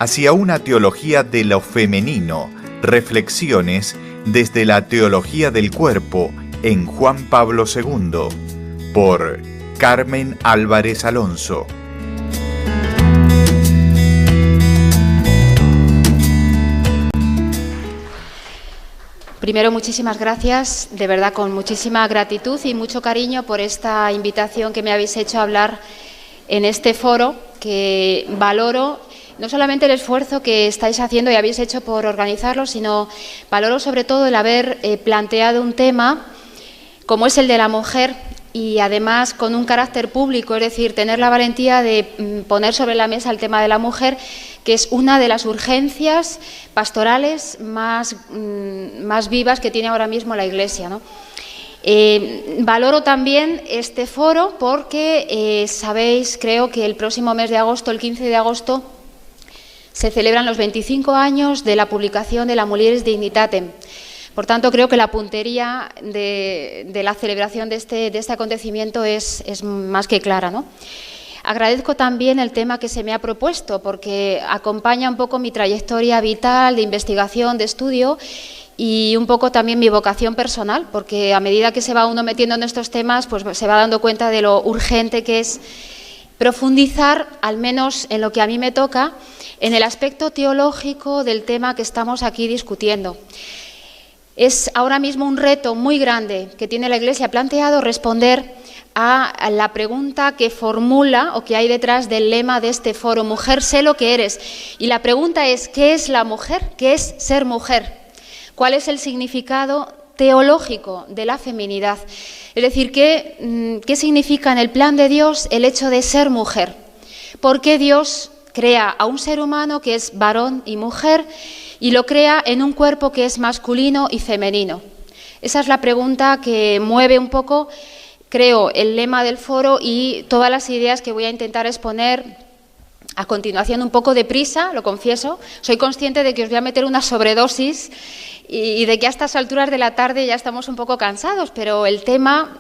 hacia una teología de lo femenino, reflexiones desde la teología del cuerpo en Juan Pablo II, por Carmen Álvarez Alonso. Primero, muchísimas gracias, de verdad con muchísima gratitud y mucho cariño por esta invitación que me habéis hecho a hablar en este foro, que valoro no solamente el esfuerzo que estáis haciendo y habéis hecho por organizarlo, sino valoro sobre todo el haber planteado un tema como es el de la mujer y además con un carácter público, es decir, tener la valentía de poner sobre la mesa el tema de la mujer, que es una de las urgencias pastorales más vivas que tiene ahora mismo la Iglesia, ¿no? Valoro también este foro porque sabéis, creo que el próximo mes de agosto, el 15 de agosto, se celebran los 25 años de la publicación de la Mulieris Dignitatem. Por tanto, creo que la puntería de la celebración de este acontecimiento es más que clara, ¿no? Agradezco también el tema que se me ha propuesto, porque acompaña un poco mi trayectoria vital, de investigación, de estudio, y un poco también mi vocación personal, porque a medida que se va uno metiendo en estos temas, pues se va dando cuenta de lo urgente que es profundizar, al menos en lo que a mí me toca, en el aspecto teológico del tema que estamos aquí discutiendo. Es ahora mismo un reto muy grande que tiene la Iglesia planteado responder a la pregunta que formula o que hay detrás del lema de este foro, Mujer, sé lo que eres. Y la pregunta es, ¿qué es la mujer? ¿Qué es ser mujer? ¿Cuál es el significado teológico de la feminidad? Es decir, ¿qué significa en el plan de Dios el hecho de ser mujer? ¿Por qué Dios crea a un ser humano que es varón y mujer y lo crea en un cuerpo que es masculino y femenino? Esa es la pregunta que mueve un poco, creo, el lema del foro y todas las ideas que voy a intentar exponer a continuación un poco deprisa, lo confieso. Soy consciente de que os voy a meter una sobredosis y de que a estas alturas de la tarde ya estamos un poco cansados, pero el tema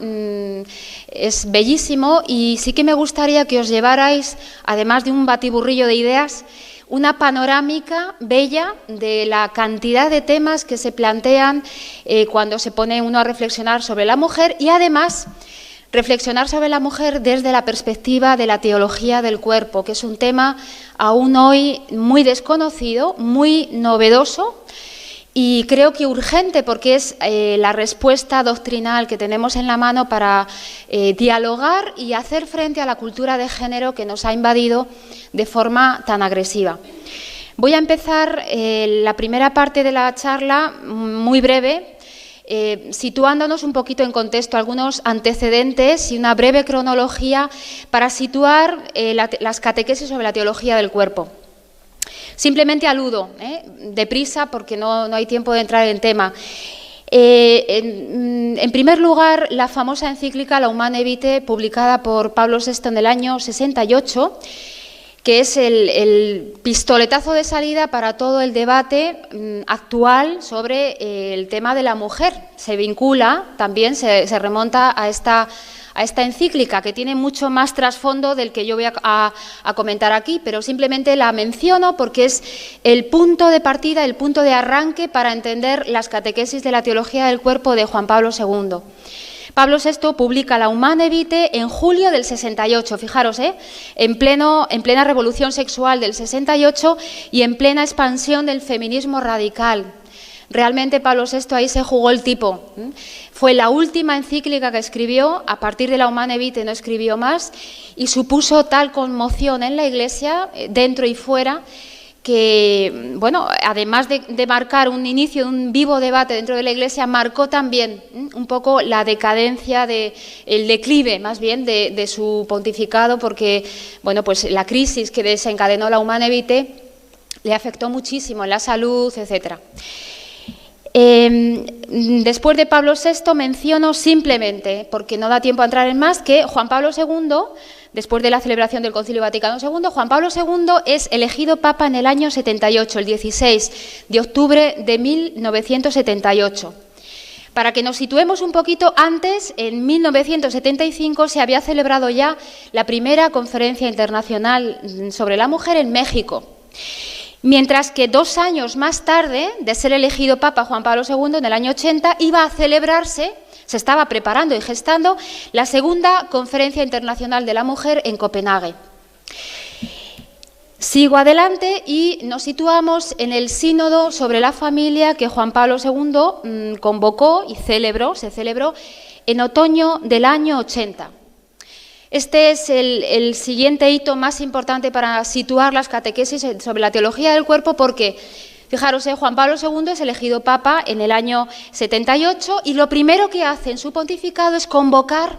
es bellísimo y sí que me gustaría que os llevarais, además de un batiburrillo de ideas, una panorámica bella de la cantidad de temas que se plantean cuando se pone uno a reflexionar sobre la mujer y además reflexionar sobre la mujer desde la perspectiva de la teología del cuerpo, que es un tema aún hoy muy desconocido, muy novedoso y creo que urgente porque es la respuesta doctrinal que tenemos en la mano para dialogar y hacer frente a la cultura de género que nos ha invadido de forma tan agresiva. Voy a empezar la primera parte de la charla muy breve, situándonos un poquito en contexto, algunos antecedentes y una breve cronología para situar las catequesis sobre la teología del cuerpo. Simplemente aludo, deprisa, porque no hay tiempo de entrar en tema. En primer lugar, la famosa encíclica La Humane Vitae, publicada por Pablo VI en el año 68, que es el pistoletazo de salida para todo el debate actual sobre el tema de la mujer. Se vincula, también se remonta a esta encíclica, que tiene mucho más trasfondo del que yo voy a comentar aquí, pero simplemente la menciono porque es el punto de partida, el punto de arranque para entender las catequesis de la teología del cuerpo de Juan Pablo II. Pablo VI publica la Humane Vitae en julio del 68, fijaros, en plena revolución sexual del 68 y en plena expansión del feminismo radical. Realmente Pablo VI ahí se jugó el tipo. Fue la última encíclica que escribió, a partir de la Humane Vitae no escribió más, y supuso tal conmoción en la Iglesia, dentro y fuera, que, bueno, además de marcar un inicio de un vivo debate dentro de la Iglesia, marcó también un poco la decadencia, el declive más bien de su pontificado, porque, bueno, pues la crisis que desencadenó la Humane Vitae le afectó muchísimo en la salud, etcétera. Después de Pablo VI menciono simplemente, porque no da tiempo a entrar en más, que Juan Pablo II, después de la celebración del Concilio Vaticano II, Juan Pablo II es elegido Papa en el año 78, el 16 de octubre de 1978. Para que nos situemos un poquito antes, en 1975 se había celebrado ya la primera conferencia internacional sobre la mujer en México. Mientras que 2 años más tarde de ser elegido Papa Juan Pablo II, en el año 80, iba a celebrarse, se estaba preparando y gestando, la segunda Conferencia Internacional de la Mujer en Copenhague. Sigo adelante y nos situamos en el Sínodo sobre la Familia que Juan Pablo II convocó y se celebró en otoño del año 80. Este es el siguiente hito más importante para situar las catequesis sobre la teología del cuerpo, porque, fijaros, Juan Pablo II es elegido Papa en el año 78 y lo primero que hace en su pontificado es convocar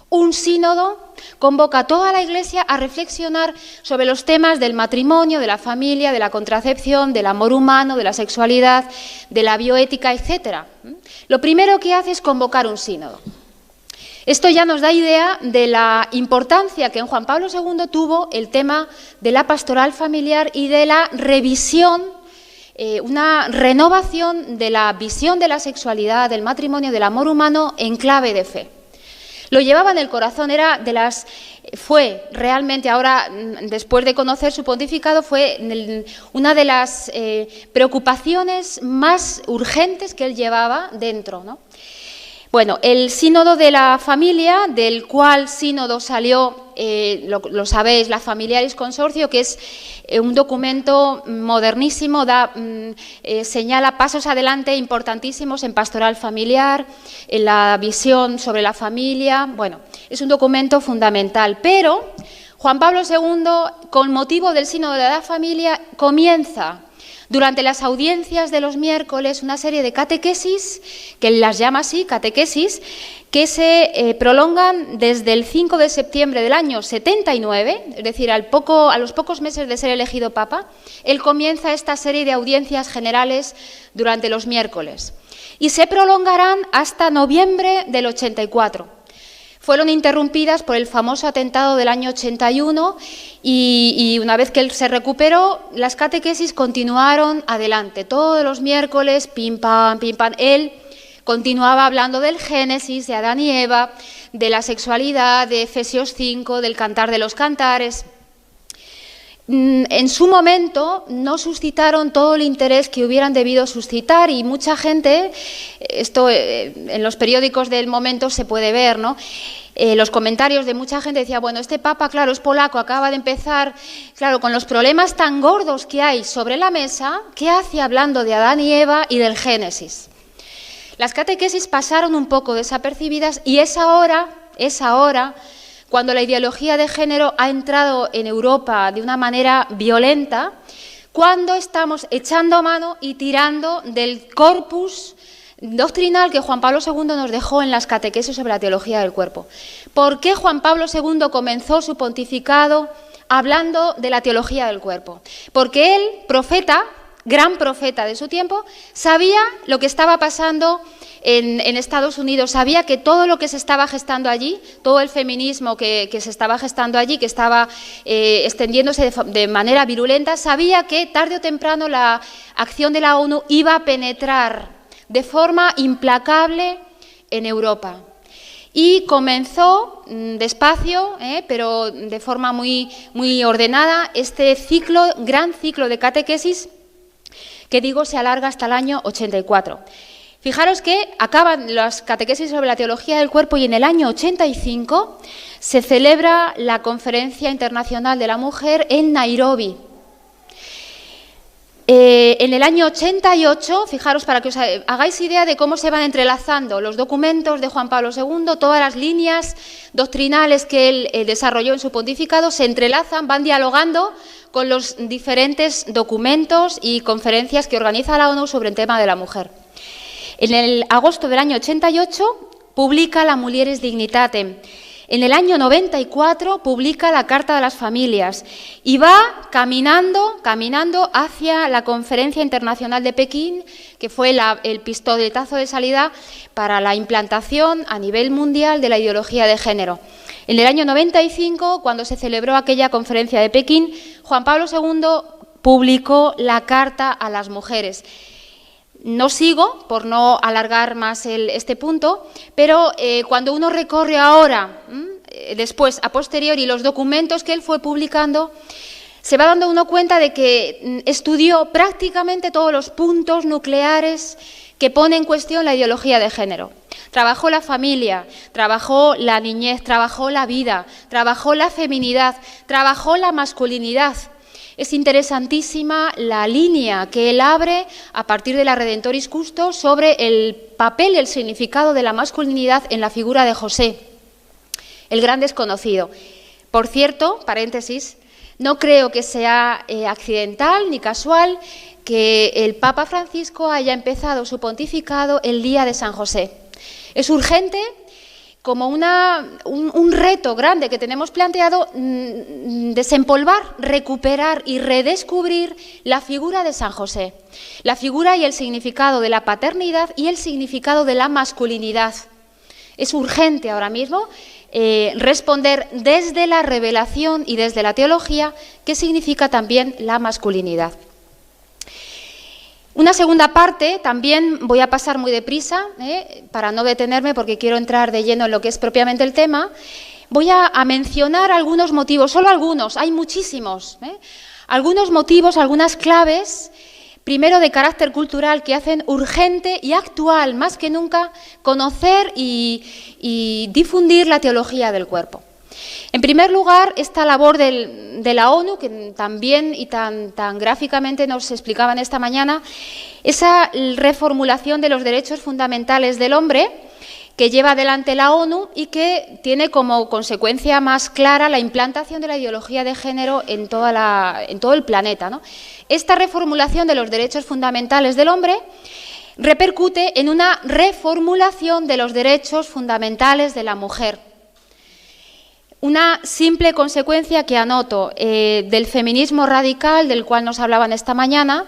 un sínodo, convoca a toda la Iglesia a reflexionar sobre los temas del matrimonio, de la familia, de la contracepción, del amor humano, de la sexualidad, de la bioética, etc. Lo primero que hace es convocar un sínodo. Esto ya nos da idea de la importancia que en Juan Pablo II tuvo el tema de la pastoral familiar y de la revisión, una renovación de la visión de la sexualidad, del matrimonio, del amor humano en clave de fe. Lo llevaba en el corazón, fue realmente, ahora después de conocer su pontificado, fue una de las preocupaciones más urgentes que él llevaba dentro, ¿no? Bueno, el Sínodo de la Familia, del cual sínodo salió, lo sabéis, la Familiaris Consortio, que es un documento modernísimo, señala pasos adelante importantísimos en pastoral familiar, en la visión sobre la familia. Bueno, es un documento fundamental, pero Juan Pablo II, con motivo del Sínodo de la Familia, comienza durante las audiencias de los miércoles una serie de catequesis, que las llama así, catequesis, que se prolongan desde el 5 de septiembre del año 79, es decir, a los pocos meses de ser elegido Papa, él comienza esta serie de audiencias generales durante los miércoles y se prolongarán hasta noviembre del 84. Fueron interrumpidas por el famoso atentado del año 81 y una vez que él se recuperó, las catequesis continuaron adelante. Todos los miércoles, pim pam, él continuaba hablando del Génesis, de Adán y Eva, de la sexualidad, de Efesios 5, del Cantar de los Cantares. En su momento no suscitaron todo el interés que hubieran debido suscitar y mucha gente, esto en los periódicos del momento se puede ver, ¿no? Los comentarios de mucha gente decía, bueno, este Papa, claro, es polaco, acaba de empezar, claro, con los problemas tan gordos que hay sobre la mesa, ¿qué hace hablando de Adán y Eva y del Génesis? Las catequesis pasaron un poco desapercibidas y es ahora, cuando la ideología de género ha entrado en Europa de una manera violenta, cuando estamos echando mano y tirando del corpus doctrinal que Juan Pablo II nos dejó en las catequesis sobre la teología del cuerpo. ¿Por qué Juan Pablo II comenzó su pontificado hablando de la teología del cuerpo? Porque él, profeta, gran profeta de su tiempo, sabía lo que estaba pasando en Estados Unidos, sabía que todo lo que se estaba gestando allí, todo el feminismo que se estaba gestando allí, que estaba extendiéndose de manera virulenta, sabía que tarde o temprano la acción de la ONU iba a penetrar de forma implacable en Europa. Y comenzó despacio, pero de forma muy, muy ordenada, este gran ciclo de catequesis que digo se alarga hasta el año 84. Fijaros que acaban las catequesis sobre la teología del cuerpo y en el año 85 se celebra la Conferencia Internacional de la Mujer en Nairobi. En el año 88, fijaros para que os hagáis idea de cómo se van entrelazando los documentos de Juan Pablo II, todas las líneas doctrinales que él desarrolló en su pontificado se entrelazan, van dialogando con los diferentes documentos y conferencias que organiza la ONU sobre el tema de la mujer. En el agosto del año 88 publica la Mulieris Dignitatem. En el año 94 publica la Carta de las Familias y va caminando hacia la Conferencia Internacional de Pekín, que fue el pistoletazo de salida para la implantación a nivel mundial de la ideología de género. En el año 95, cuando se celebró aquella conferencia de Pekín, Juan Pablo II publicó la Carta a las Mujeres. No sigo, por no alargar más este punto, pero cuando uno recorre ahora, después, a posteriori, los documentos que él fue publicando, se va dando uno cuenta de que estudió prácticamente todos los puntos nucleares que pone en cuestión la ideología de género. Trabajó la familia, trabajó la niñez, trabajó la vida, trabajó la feminidad, trabajó la masculinidad. Es interesantísima la línea que él abre a partir de la Redentoris Custo sobre el papel y el significado de la masculinidad en la figura de José, el gran desconocido. Por cierto, paréntesis, no creo que sea accidental ni casual que el Papa Francisco haya empezado su pontificado el día de San José. Es urgente, como un reto grande que tenemos planteado, desempolvar, recuperar y redescubrir la figura de San José, la figura y el significado de la paternidad y el significado de la masculinidad. Es urgente ahora mismo responder desde la revelación y desde la teología qué significa también la masculinidad. Una segunda parte, también voy a pasar muy deprisa, para no detenerme porque quiero entrar de lleno en lo que es propiamente el tema. Voy a mencionar algunos motivos, solo algunos, hay muchísimos, algunos motivos, algunas claves, primero de carácter cultural, que hacen urgente y actual, más que nunca, conocer y difundir la teología del cuerpo. En primer lugar, esta labor de la ONU, que también y tan gráficamente nos explicaban esta mañana, esa reformulación de los derechos fundamentales del hombre que lleva adelante la ONU y que tiene como consecuencia más clara la implantación de la ideología de género en todo el planeta, ¿no? Esta reformulación de los derechos fundamentales del hombre repercute en una reformulación de los derechos fundamentales de la mujer. Una simple consecuencia que anoto del feminismo radical, del cual nos hablaban esta mañana,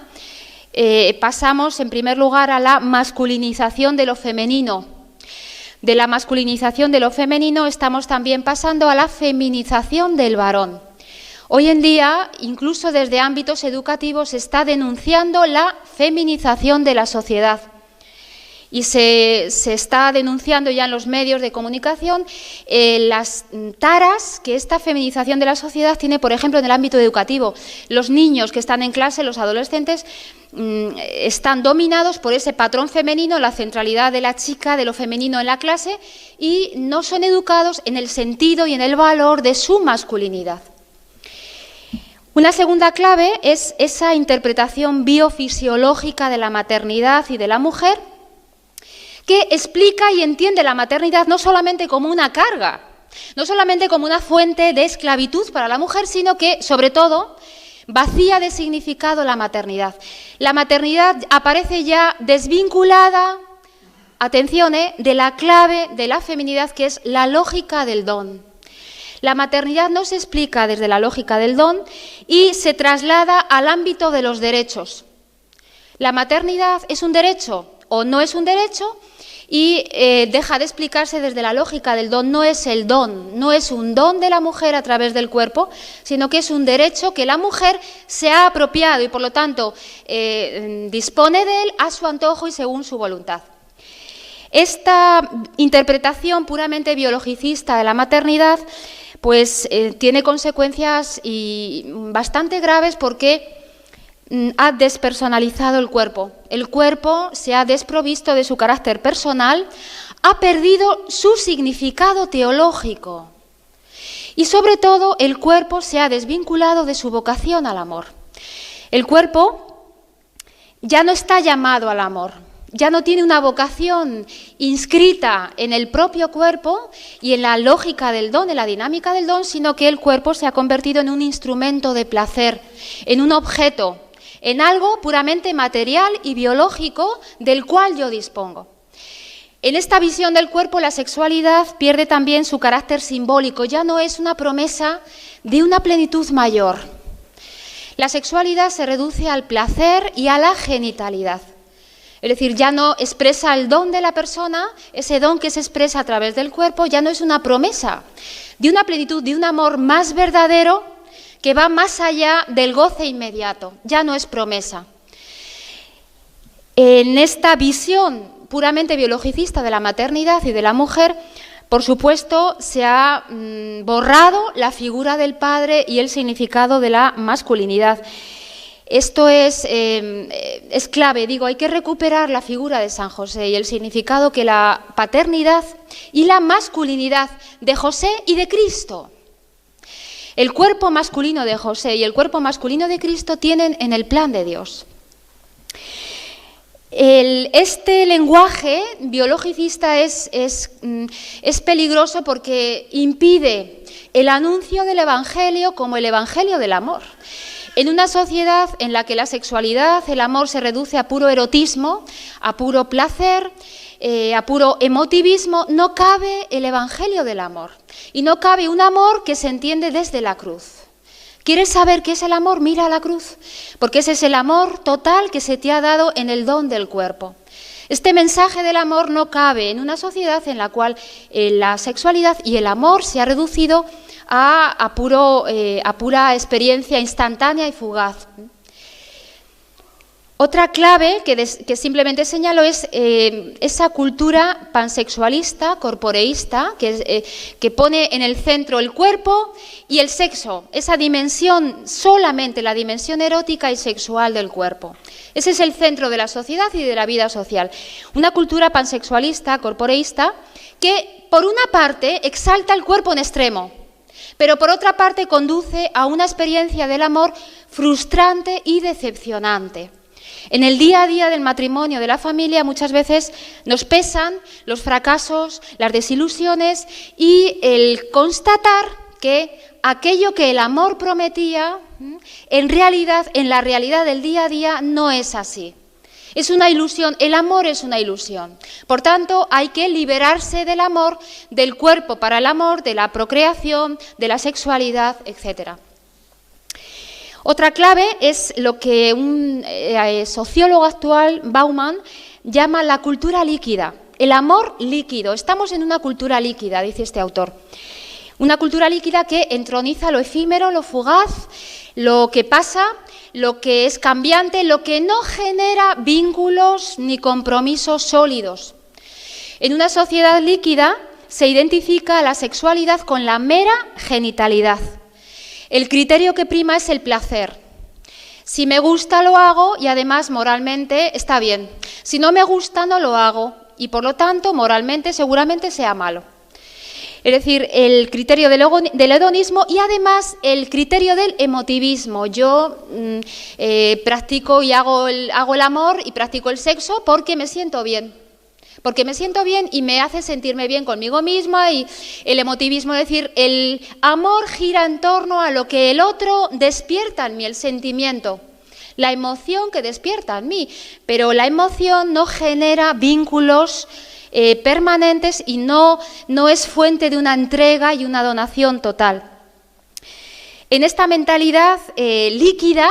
pasamos en primer lugar a la masculinización de lo femenino. De la masculinización de lo femenino estamos también pasando a la feminización del varón. Hoy en día, incluso desde ámbitos educativos, se está denunciando la feminización de la sociedad. Y se está denunciando ya en los medios de comunicación las taras que esta feminización de la sociedad tiene, por ejemplo, en el ámbito educativo. Los niños que están en clase, los adolescentes, están dominados por ese patrón femenino, la centralidad de la chica, de lo femenino en la clase, y no son educados en el sentido y en el valor de su masculinidad. Una segunda clave es esa interpretación biofisiológica de la maternidad y de la mujer, que explica y entiende la maternidad no solamente como una carga, no solamente como una fuente de esclavitud para la mujer, sino que, sobre todo, vacía de significado la maternidad. La maternidad aparece ya desvinculada, atención, de la clave de la feminidad, que es la lógica del don. La maternidad no se explica desde la lógica del don y se traslada al ámbito de los derechos. La maternidad es un derecho o no es un derecho, y deja de explicarse desde la lógica del don. No es el don, no es un don de la mujer a través del cuerpo, sino que es un derecho que la mujer se ha apropiado y, por lo tanto, dispone de él a su antojo y según su voluntad. Esta interpretación puramente biologicista de la maternidad pues tiene consecuencias bastante graves, porque ha despersonalizado el cuerpo. El cuerpo se ha desprovisto de su carácter personal, ha perdido su significado teológico y, sobre todo, el cuerpo se ha desvinculado de su vocación al amor. El cuerpo ya no está llamado al amor, ya no tiene una vocación inscrita en el propio cuerpo y en la lógica del don, en la dinámica del don, sino que el cuerpo se ha convertido en un instrumento de placer, en un objeto, en algo puramente material y biológico del cual yo dispongo. En esta visión del cuerpo, la sexualidad pierde también su carácter simbólico, ya no es una promesa de una plenitud mayor. La sexualidad se reduce al placer y a la genitalidad. Es decir, ya no expresa el don de la persona, ese don que se expresa a través del cuerpo, ya no es una promesa de una plenitud, de un amor más verdadero, que va más allá del goce inmediato, ya no es promesa. En esta visión puramente biologicista de la maternidad y de la mujer, Por supuesto, se ha borrado la figura del padre y el significado de la masculinidad. Esto es clave, digo, hay que recuperar la figura de San José y el significado que la paternidad y la masculinidad de José y de Cristo, el cuerpo masculino de José y el cuerpo masculino de Cristo tienen en el plan de Dios. Este lenguaje biologicista es peligroso porque impide el anuncio del Evangelio como el Evangelio del amor. En una sociedad en la que la sexualidad, el amor se reduce a puro erotismo, a puro placer, a puro emotivismo, no cabe el Evangelio del amor. Y no cabe un amor que se entiende desde la cruz. ¿Quieres saber qué es el amor? Mira a la cruz, porque ese es el amor total que se te ha dado en el don del cuerpo. Este mensaje del amor no cabe en una sociedad en la cual la sexualidad y el amor se ha reducido a pura experiencia instantánea y fugaz. Otra clave que simplemente señalo es esa cultura pansexualista, corporeísta, que pone en el centro el cuerpo y el sexo, esa dimensión, solamente la dimensión erótica y sexual del cuerpo. Ese es el centro de la sociedad y de la vida social. Una cultura pansexualista, corporeísta, que por una parte exalta el cuerpo en extremo, pero por otra parte conduce a una experiencia del amor frustrante y decepcionante. En el día a día del matrimonio, de la familia, muchas veces nos pesan los fracasos, las desilusiones y el constatar que aquello que el amor prometía, en la realidad del día a día no es así. Es una ilusión, el amor es una ilusión. Por tanto, hay que liberarse del amor, del cuerpo para el amor, de la procreación, de la sexualidad, etc. Otra clave es lo que un sociólogo actual, Bauman, llama la cultura líquida, el amor líquido. Estamos en una cultura líquida, dice este autor. Una cultura líquida que entroniza lo efímero, lo fugaz, lo que pasa, lo que es cambiante, lo que no genera vínculos ni compromisos sólidos. En una sociedad líquida se identifica la sexualidad con la mera genitalidad. El criterio que prima es el placer. Si me gusta, lo hago y además moralmente está bien. Si no me gusta, no lo hago y por lo tanto moralmente seguramente sea malo. Es decir, el criterio del hedonismo y además el criterio del emotivismo. Yo practico y hago el amor y practico el sexo porque me siento bien. Porque me siento bien y me hace sentirme bien conmigo misma y el emotivismo, es decir, el amor gira en torno a lo que el otro despierta en mí, el sentimiento, la emoción que despierta en mí, pero la emoción no genera vínculos permanentes y no es fuente de una entrega y una donación total. En esta mentalidad líquida,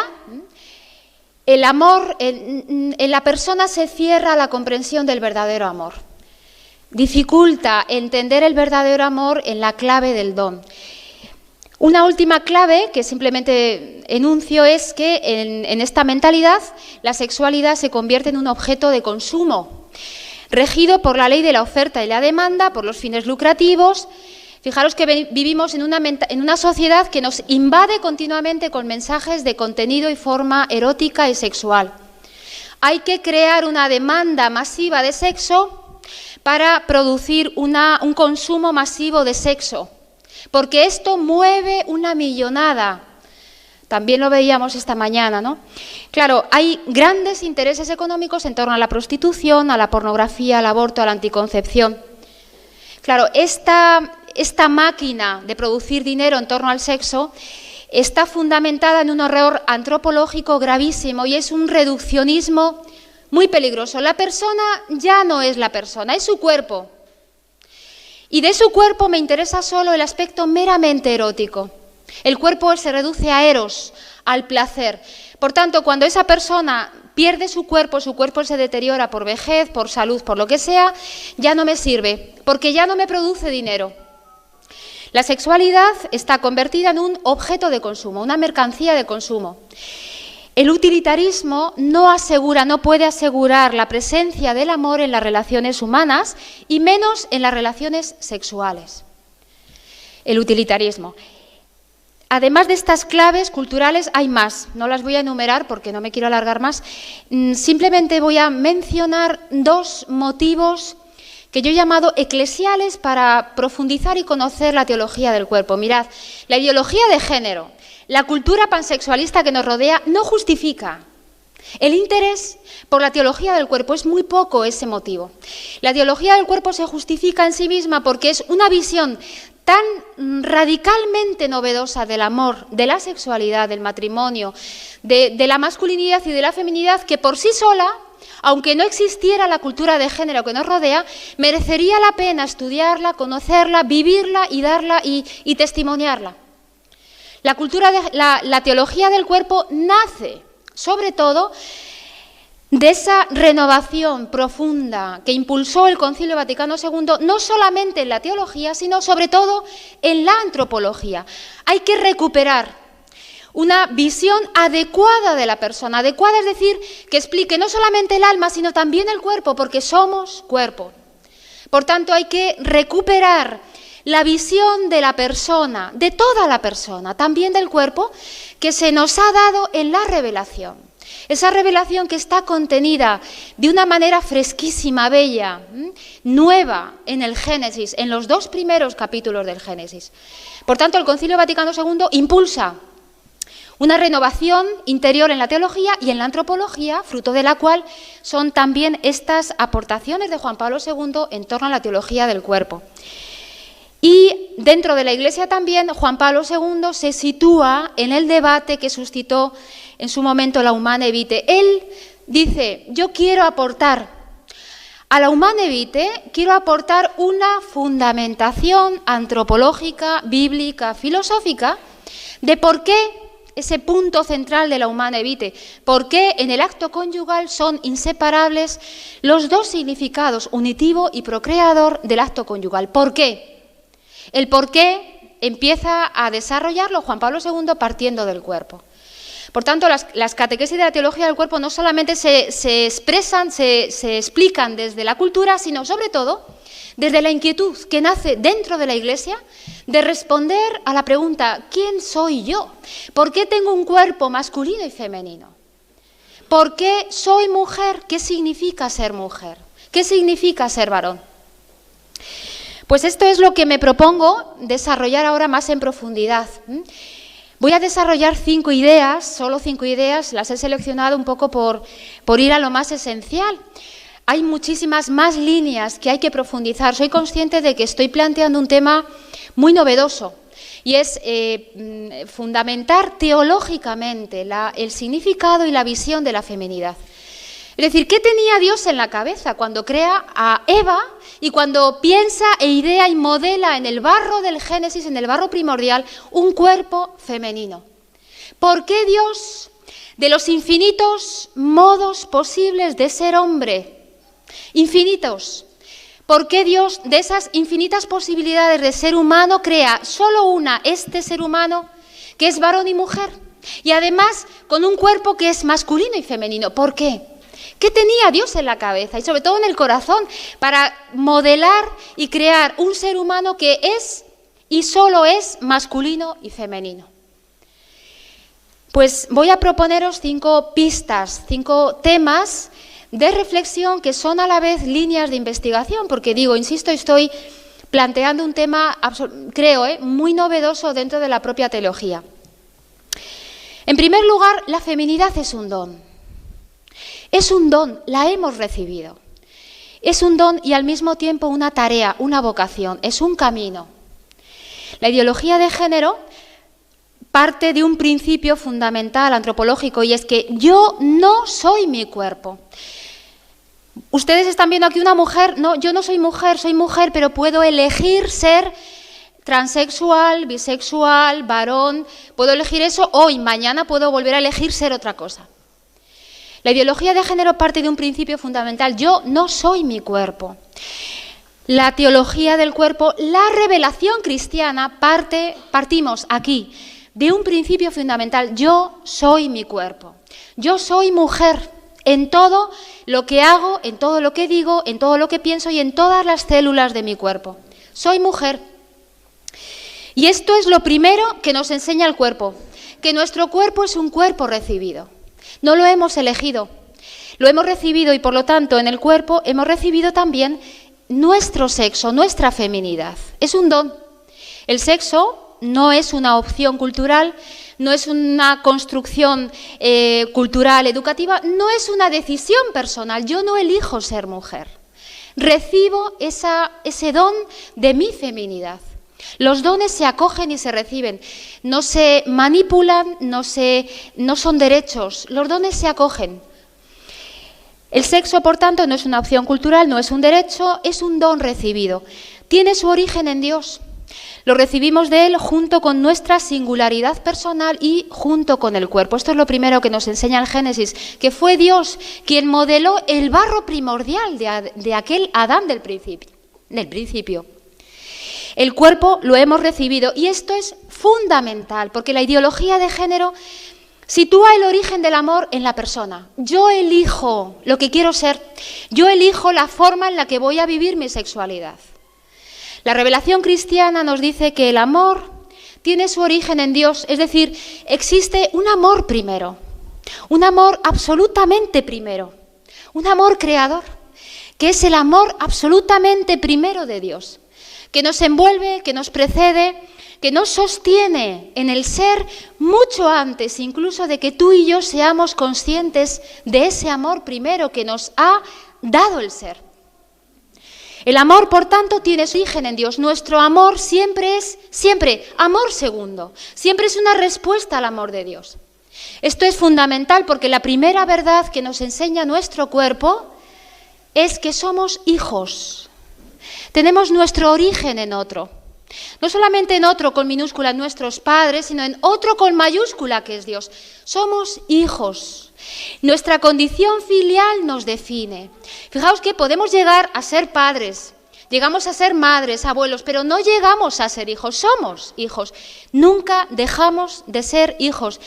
el amor, en la persona se cierra a la comprensión del verdadero amor. Dificulta entender el verdadero amor en la clave del don. Una última clave que simplemente enuncio es que en esta mentalidad la sexualidad se convierte en un objeto de consumo, regido por la ley de la oferta y la demanda, por los fines lucrativos. Fijaros que vivimos en una sociedad que nos invade continuamente con mensajes de contenido y forma erótica y sexual. Hay que crear una demanda masiva de sexo para producir un consumo masivo de sexo, porque esto mueve una millonada. También lo veíamos esta mañana, ¿no? Claro, hay grandes intereses económicos en torno a la prostitución, a la pornografía, al aborto, a la anticoncepción. Claro, esta máquina de producir dinero en torno al sexo está fundamentada en un error antropológico gravísimo y es un reduccionismo muy peligroso. La persona ya no es la persona, es su cuerpo. Y de su cuerpo me interesa solo el aspecto meramente erótico. El cuerpo se reduce a eros, al placer. Por tanto, cuando esa persona pierde su cuerpo se deteriora por vejez, por salud, por lo que sea, ya no me sirve, porque ya no me produce dinero. La sexualidad está convertida en un objeto de consumo, una mercancía de consumo. El utilitarismo no puede asegurar la presencia del amor en las relaciones humanas y menos en las relaciones sexuales. El utilitarismo. Además de estas claves culturales hay más, no las voy a enumerar porque no me quiero alargar más, simplemente voy a mencionar dos motivos que yo he llamado eclesiales para profundizar y conocer la teología del cuerpo. Mirad, la ideología de género, la cultura pansexualista que nos rodea no justifica el interés por la teología del cuerpo, es muy poco ese motivo. La teología del cuerpo se justifica en sí misma porque es una visión tan radicalmente novedosa del amor, de la sexualidad, del matrimonio, de la masculinidad y de la feminidad, que por sí sola, aunque no existiera la cultura de género que nos rodea, merecería la pena estudiarla, conocerla, vivirla y darla y testimoniarla. La teología del cuerpo nace, sobre todo, de esa renovación profunda que impulsó el Concilio Vaticano II, no solamente en la teología, sino sobre todo en la antropología. Hay que recuperar una visión adecuada de la persona, adecuada es decir, que explique no solamente el alma, sino también el cuerpo, porque somos cuerpo. Por tanto, hay que recuperar la visión de la persona, de toda la persona, también del cuerpo, que se nos ha dado en la revelación. Esa revelación que está contenida de una manera fresquísima, bella, nueva en el Génesis, en los 2 primeros capítulos del Génesis. Por tanto, el Concilio Vaticano II impulsa una renovación interior en la teología y en la antropología, fruto de la cual son también estas aportaciones de Juan Pablo II en torno a la teología del cuerpo. Y dentro de la Iglesia también Juan Pablo II se sitúa en el debate que suscitó en su momento la Humanae Vitae. Él dice, yo quiero aportar a la Humanae Vitae, quiero aportar una fundamentación antropológica, bíblica, filosófica, de por qué ese punto central de la Humanae Vitae, por qué en el acto conyugal son inseparables los dos significados, unitivo y procreador del acto conyugal. ¿Por qué? El por qué empieza a desarrollarlo Juan Pablo II partiendo del cuerpo. Por tanto, las catequesis de la teología del cuerpo no solamente se expresan, se explican desde la cultura, sino sobre todo desde la inquietud que nace dentro de la Iglesia de responder a la pregunta, ¿quién soy yo? ¿Por qué tengo un cuerpo masculino y femenino? ¿Por qué soy mujer? ¿Qué significa ser mujer? ¿Qué significa ser varón? Pues esto es lo que me propongo desarrollar ahora más en profundidad. Voy a desarrollar 5 ideas, solo 5 ideas, las he seleccionado un poco por ir a lo más esencial. Hay muchísimas más líneas que hay que profundizar. Soy consciente de que estoy planteando un tema muy novedoso y es fundamentar teológicamente el significado y la visión de la feminidad. Es decir, ¿qué tenía Dios en la cabeza cuando crea a Eva y cuando piensa e idea y modela en el barro del Génesis, en el barro primordial, un cuerpo femenino? ¿Por qué Dios, de los infinitos modos posibles de ser hombre, infinitos, por qué Dios, de esas infinitas posibilidades de ser humano, crea solo una, este ser humano, que es varón y mujer? Y además con un cuerpo que es masculino y femenino. ¿Por qué? ¿Qué tenía Dios en la cabeza y sobre todo en el corazón para modelar y crear un ser humano que es y solo es masculino y femenino? Pues voy a proponeros 5 pistas, 5 temas de reflexión que son a la vez líneas de investigación, porque insisto, estoy planteando un tema, creo, muy novedoso dentro de la propia teología. En primer lugar, la feminidad es un don. Es un don, la hemos recibido. Es un don y al mismo tiempo una tarea, una vocación, es un camino. La ideología de género parte de un principio fundamental antropológico y es que yo no soy mi cuerpo. Ustedes están viendo aquí una mujer, no, yo no soy mujer, pero puedo elegir ser transexual, bisexual, varón, puedo elegir eso hoy, mañana puedo volver a elegir ser otra cosa. La ideología de género parte de un principio fundamental, yo no soy mi cuerpo. La teología del cuerpo, la revelación cristiana, partimos aquí de un principio fundamental, yo soy mi cuerpo. Yo soy mujer en todo lo que hago, en todo lo que digo, en todo lo que pienso y en todas las células de mi cuerpo. Soy mujer. Y esto es lo primero que nos enseña el cuerpo, que nuestro cuerpo es un cuerpo recibido. No lo hemos elegido, lo hemos recibido y por lo tanto en el cuerpo hemos recibido también nuestro sexo, nuestra feminidad. Es un don. El sexo no es una opción cultural, no es una construcción cultural, educativa, no es una decisión personal. Yo no elijo ser mujer. Recibo ese don de mi feminidad. Los dones se acogen y se reciben, no se manipulan, no son derechos, los dones se acogen. El sexo, por tanto, no es una opción cultural, no es un derecho, es un don recibido. Tiene su origen en Dios. Lo recibimos de Él junto con nuestra singularidad personal y junto con el cuerpo. Esto es lo primero que nos enseña el Génesis, que fue Dios quien modeló el barro primordial de aquel Adán del principio. El cuerpo lo hemos recibido y esto es fundamental porque la ideología de género sitúa el origen del amor en la persona. Yo elijo lo que quiero ser, yo elijo la forma en la que voy a vivir mi sexualidad. La revelación cristiana nos dice que el amor tiene su origen en Dios, es decir, existe un amor primero, un amor absolutamente primero, un amor creador, que es el amor absolutamente primero de Dios, que nos envuelve, que nos precede, que nos sostiene en el ser mucho antes incluso de que tú y yo seamos conscientes de ese amor primero que nos ha dado el ser. El amor, por tanto, tiene su origen en Dios. Nuestro amor siempre es amor segundo, siempre es una respuesta al amor de Dios. Esto es fundamental porque la primera verdad que nos enseña nuestro cuerpo es que somos hijos. Tenemos nuestro origen en otro. No solamente en otro con minúscula, nuestros padres, sino en otro con mayúscula, que es Dios. Somos hijos. Nuestra condición filial nos define. Fijaos que podemos llegar a ser padres, llegamos a ser madres, abuelos, pero no llegamos a ser hijos. Somos hijos. Nunca dejamos de ser hijos.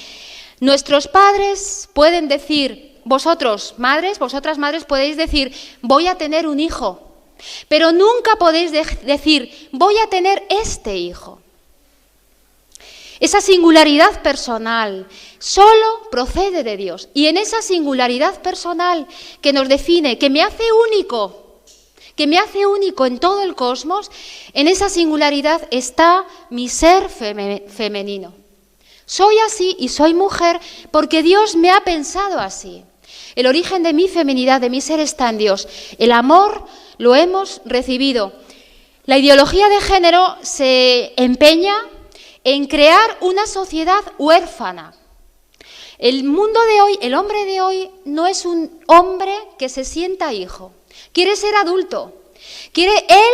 Nuestros padres pueden decir, vosotras madres podéis decir, voy a tener un hijo. Pero nunca podéis decir, voy a tener este hijo. Esa singularidad personal solo procede de Dios. Y en esa singularidad personal que nos define, que me hace único en todo el cosmos, en esa singularidad está mi ser femenino. Soy así y soy mujer porque Dios me ha pensado así. El origen de mi feminidad, de mi ser, está en Dios. El amor lo hemos recibido. La ideología de género se empeña en crear una sociedad huérfana. El mundo de hoy, el hombre de hoy, no es un hombre que se sienta hijo. Quiere ser adulto. Él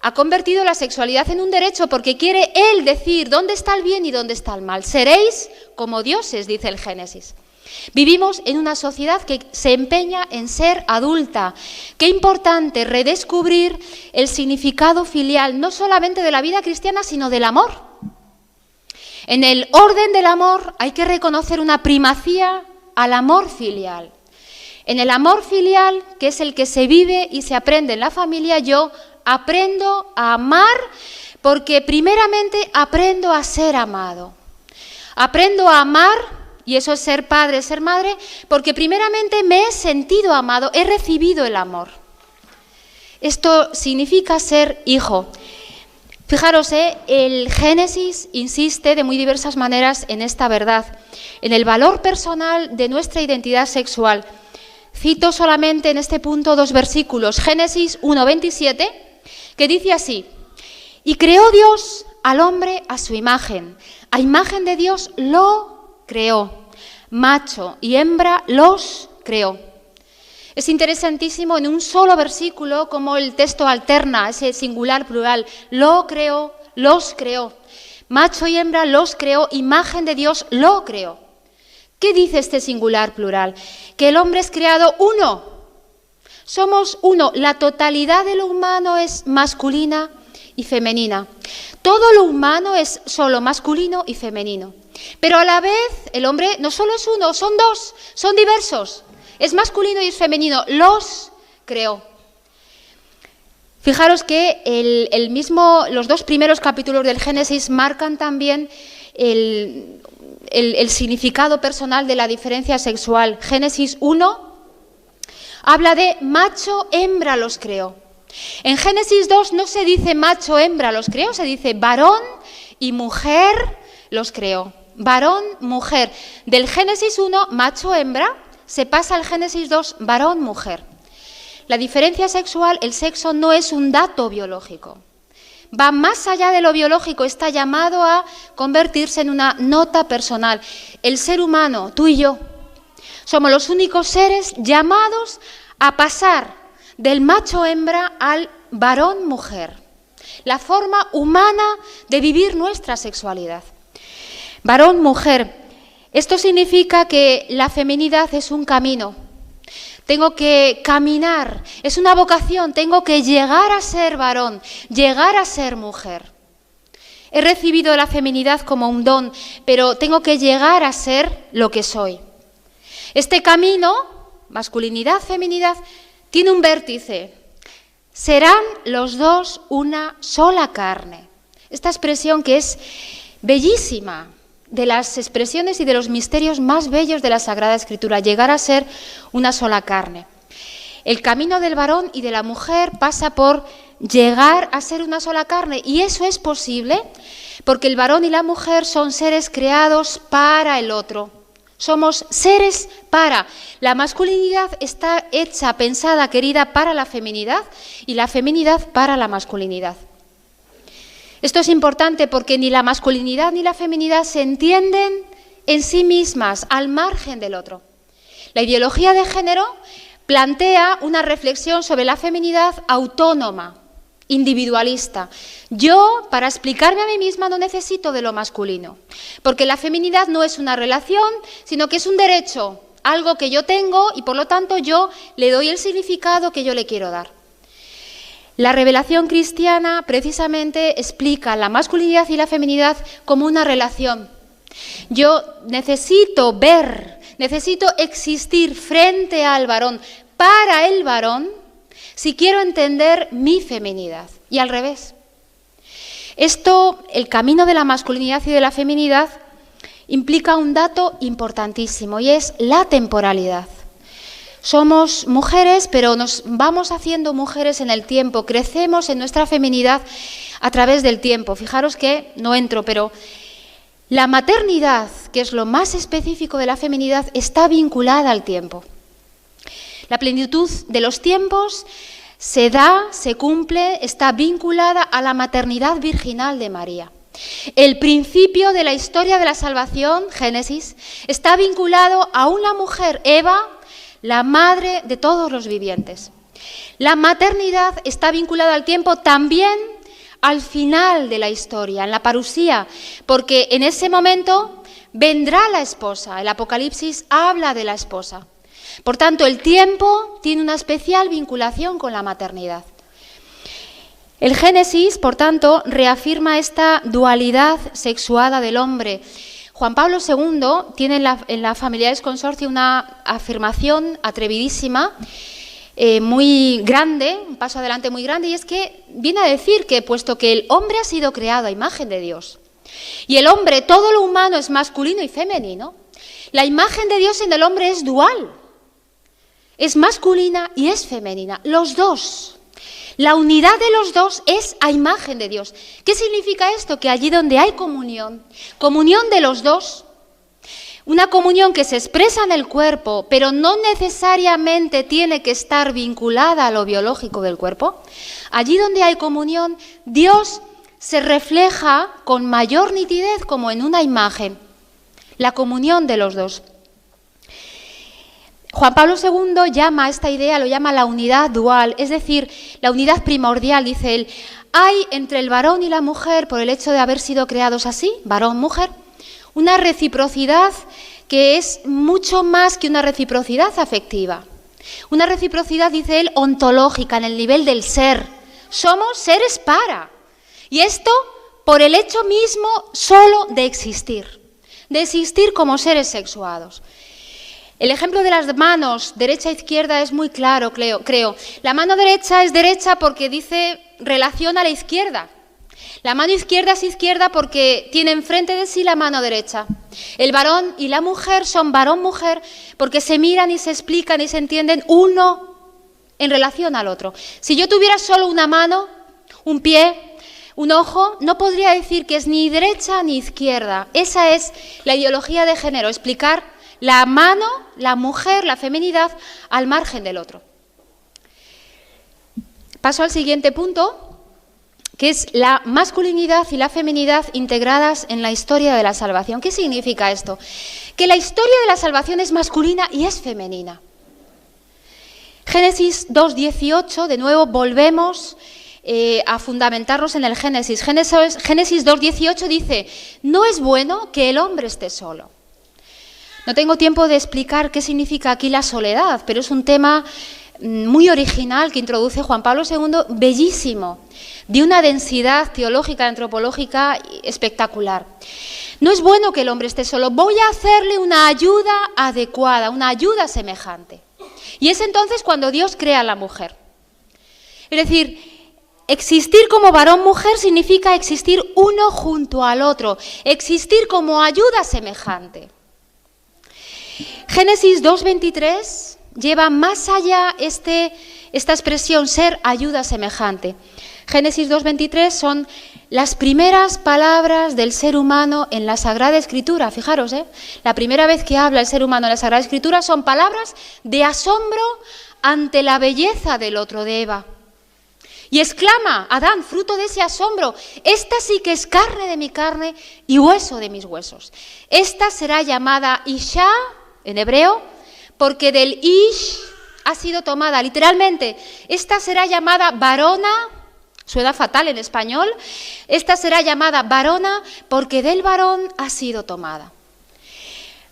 ha convertido la sexualidad en un derecho porque quiere él decir dónde está el bien y dónde está el mal. Seréis como dioses, dice el Génesis. Vivimos en una sociedad que se empeña en ser adulta. Qué importante redescubrir el significado filial, no solamente de la vida cristiana, sino del amor. En el orden del amor hay que reconocer una primacía al amor filial. En el amor filial, que es el que se vive y se aprende en la familia, yo aprendo a amar porque primeramente aprendo a ser amado. Aprendo a amar. Y eso es ser padre, ser madre, porque primeramente me he sentido amado, he recibido el amor. Esto significa ser hijo. Fijaros, el Génesis insiste de muy diversas maneras en esta verdad, en el valor personal de nuestra identidad sexual. Cito solamente en este punto 2 versículos, Génesis 1:27, que dice así: y creó Dios al hombre a su imagen, a imagen de Dios lo creó. Macho y hembra los creó. Es interesantísimo en un solo versículo como el texto alterna ese singular plural. Lo creó, los creó. Macho y hembra los creó, imagen de Dios lo creó. ¿Qué dice este singular plural? Que el hombre es creado uno. Somos uno. La totalidad de lo humano es masculina y femenina. Todo lo humano es solo masculino y femenino. Pero a la vez el hombre no solo es uno, son dos, son diversos. Es masculino y es femenino, los creó. Fijaros que los dos primeros capítulos del Génesis marcan también el significado personal de la diferencia sexual. Génesis 1 habla de macho, hembra los creó. En Génesis 2 no se dice macho, hembra los creó, se dice varón y mujer los creó. Varón, mujer. Del Génesis 1, macho, hembra, se pasa al Génesis 2, varón, mujer. La diferencia sexual, el sexo, no es un dato biológico. Va más allá de lo biológico, está llamado a convertirse en una nota personal. El ser humano, tú y yo, somos los únicos seres llamados a pasar del macho-hembra al varón-mujer. La forma humana de vivir nuestra sexualidad. Varón-mujer. Esto significa que la feminidad es un camino. Tengo que caminar, es una vocación, tengo que llegar a ser varón, llegar a ser mujer. He recibido la feminidad como un don, pero tengo que llegar a ser lo que soy. Este camino, masculinidad, feminidad, tiene un vértice. Serán los dos una sola carne. Esta expresión que es bellísima, de las expresiones y de los misterios más bellos de la Sagrada Escritura, llegar a ser una sola carne. El camino del varón y de la mujer pasa por llegar a ser una sola carne, y eso es posible porque el varón y la mujer son seres creados para el otro. Somos seres para. La masculinidad está hecha, pensada, querida para la feminidad, y la feminidad para la masculinidad. Esto es importante porque ni la masculinidad ni la feminidad se entienden en sí mismas, al margen del otro. La ideología de género plantea una reflexión sobre la feminidad autónoma, individualista. Yo, para explicarme a mí misma, no necesito de lo masculino, porque la feminidad no es una relación, sino que es un derecho, algo que yo tengo y por lo tanto yo le doy el significado que yo le quiero dar. La revelación cristiana precisamente explica la masculinidad y la feminidad como una relación. Yo necesito ver, necesito existir frente al varón, para el varón, si quiero entender mi feminidad, y al revés. Esto, el camino de la masculinidad y de la feminidad, implica un dato importantísimo, y es la temporalidad. Somos mujeres, pero nos vamos haciendo mujeres en el tiempo, crecemos en nuestra feminidad a través del tiempo. Fijaros que, no entro, pero la maternidad, que es lo más específico de la feminidad, está vinculada al tiempo. La plenitud de los tiempos se da, se cumple, está vinculada a la maternidad virginal de María. El principio de la historia de la salvación, Génesis, está vinculado a una mujer, Eva, la madre de todos los vivientes. La maternidad está vinculada al tiempo también al final de la historia, en la parusía, porque en ese momento vendrá la esposa. El Apocalipsis habla de la esposa. Por tanto, el tiempo tiene una especial vinculación con la maternidad. El Génesis, por tanto, reafirma esta dualidad sexuada del hombre. Juan Pablo II tiene en la Familiares Consortio una afirmación atrevidísima, muy grande, un paso adelante muy grande, y es que viene a decir que puesto que el hombre ha sido creado a imagen de Dios, y el hombre, todo lo humano es masculino y femenino, la imagen de Dios en el hombre es dual, es masculina y es femenina, los dos. La unidad de los dos es a imagen de Dios. ¿Qué significa esto? Que allí donde hay comunión, comunión de los dos, una comunión que se expresa en el cuerpo, pero no necesariamente tiene que estar vinculada a lo biológico del cuerpo, allí donde hay comunión, Dios se refleja con mayor nitidez como en una imagen, la comunión de los dos. Juan Pablo II llama a esta idea, lo llama la unidad dual, es decir, la unidad primordial, dice él. Hay entre el varón y la mujer, por el hecho de haber sido creados así, varón-mujer, una reciprocidad que es mucho más que una reciprocidad afectiva. Una reciprocidad, dice él, ontológica, en el nivel del ser. Somos seres para. Y esto por el hecho mismo solo de existir. de existir como seres sexuados. El ejemplo de las manos derecha e izquierda es muy claro, creo. La mano derecha es derecha porque dice relación a la izquierda. La mano izquierda es izquierda porque tiene enfrente de sí la mano derecha. El varón y la mujer son varón-mujer porque se miran y se explican y se entienden uno en relación al otro. Si yo tuviera solo una mano, un pie, un ojo, no podría decir que es ni derecha ni izquierda. Esa es la ideología de género, explicar la mano, la mujer, la feminidad al margen del otro. Paso al siguiente punto, que es la masculinidad y la feminidad integradas en la historia de la salvación. ¿Qué significa esto? Que la historia de la salvación es masculina y es femenina. Génesis 2:18, de nuevo volvemos a fundamentarnos en el Génesis. Génesis 2:18 dice, no es bueno que el hombre esté solo. No tengo tiempo de explicar qué significa aquí la soledad, pero es un tema muy original que introduce Juan Pablo II, bellísimo, de una densidad teológica, antropológica espectacular. No es bueno que el hombre esté solo, voy a hacerle una ayuda adecuada, una ayuda semejante. Y es entonces cuando Dios crea a la mujer. Es decir, existir como varón-mujer significa existir uno junto al otro, existir como ayuda semejante. Génesis 2:23 lleva más allá esta expresión, ser ayuda semejante. Génesis 2:23 son las primeras palabras del ser humano en la Sagrada Escritura. Fijaros, la primera vez que habla el ser humano en la Sagrada Escritura son palabras de asombro ante la belleza del otro, de Eva. Y exclama, Adán, fruto de ese asombro, esta sí que es carne de mi carne y hueso de mis huesos. Esta será llamada Isha, en hebreo, porque del Ish ha sido tomada, literalmente, esta será llamada varona, suena fatal en español, esta será llamada varona porque del varón ha sido tomada.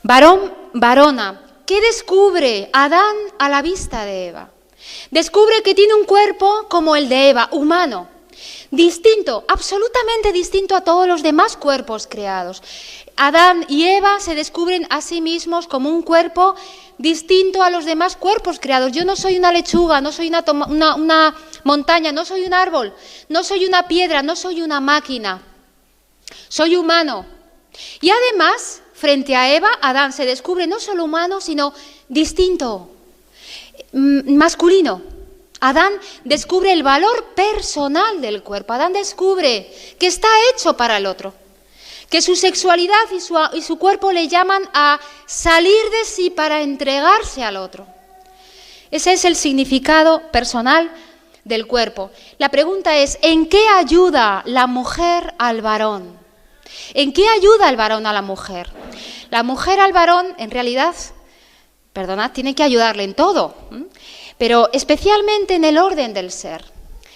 Varón, varona, ¿qué descubre Adán a la vista de Eva? Descubre que tiene un cuerpo como el de Eva, humano, distinto, absolutamente distinto a todos los demás cuerpos creados. Adán y Eva se descubren a sí mismos como un cuerpo distinto a los demás cuerpos creados. Yo no soy una lechuga, no soy una montaña, no soy un árbol, no soy una piedra, no soy una máquina. Soy humano. Y además, frente a Eva, Adán se descubre no solo humano, sino distinto, masculino. Adán descubre el valor personal del cuerpo. Adán descubre que está hecho para el otro, que su sexualidad y su cuerpo le llaman a salir de sí para entregarse al otro. Ese es el significado personal del cuerpo. La pregunta es, ¿en qué ayuda la mujer al varón? ¿En qué ayuda el varón a la mujer? La mujer al varón, en realidad, perdonad, tiene que ayudarle en todo, pero especialmente en el orden del ser.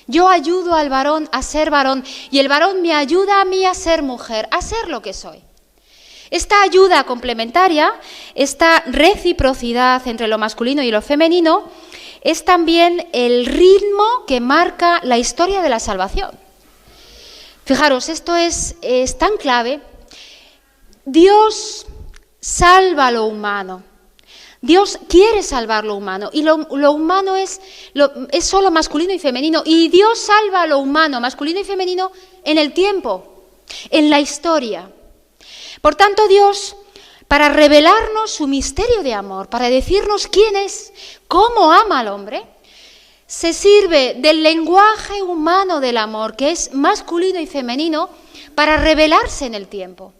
Yo ayudo al varón a ser varón y el varón me ayuda a mí a ser mujer, a ser lo que soy. Esta ayuda complementaria, esta reciprocidad entre lo masculino y lo femenino, es también el ritmo que marca la historia de la salvación. Fijaros, esto es tan clave. Dios salva lo humano. Dios quiere salvar lo humano y lo humano es solo masculino y femenino. Y Dios salva lo humano, masculino y femenino en el tiempo, en la historia. Por tanto, Dios, para revelarnos su misterio de amor, para decirnos quién es, cómo ama al hombre, se sirve del lenguaje humano del amor, que es masculino y femenino, para revelarse en el tiempo.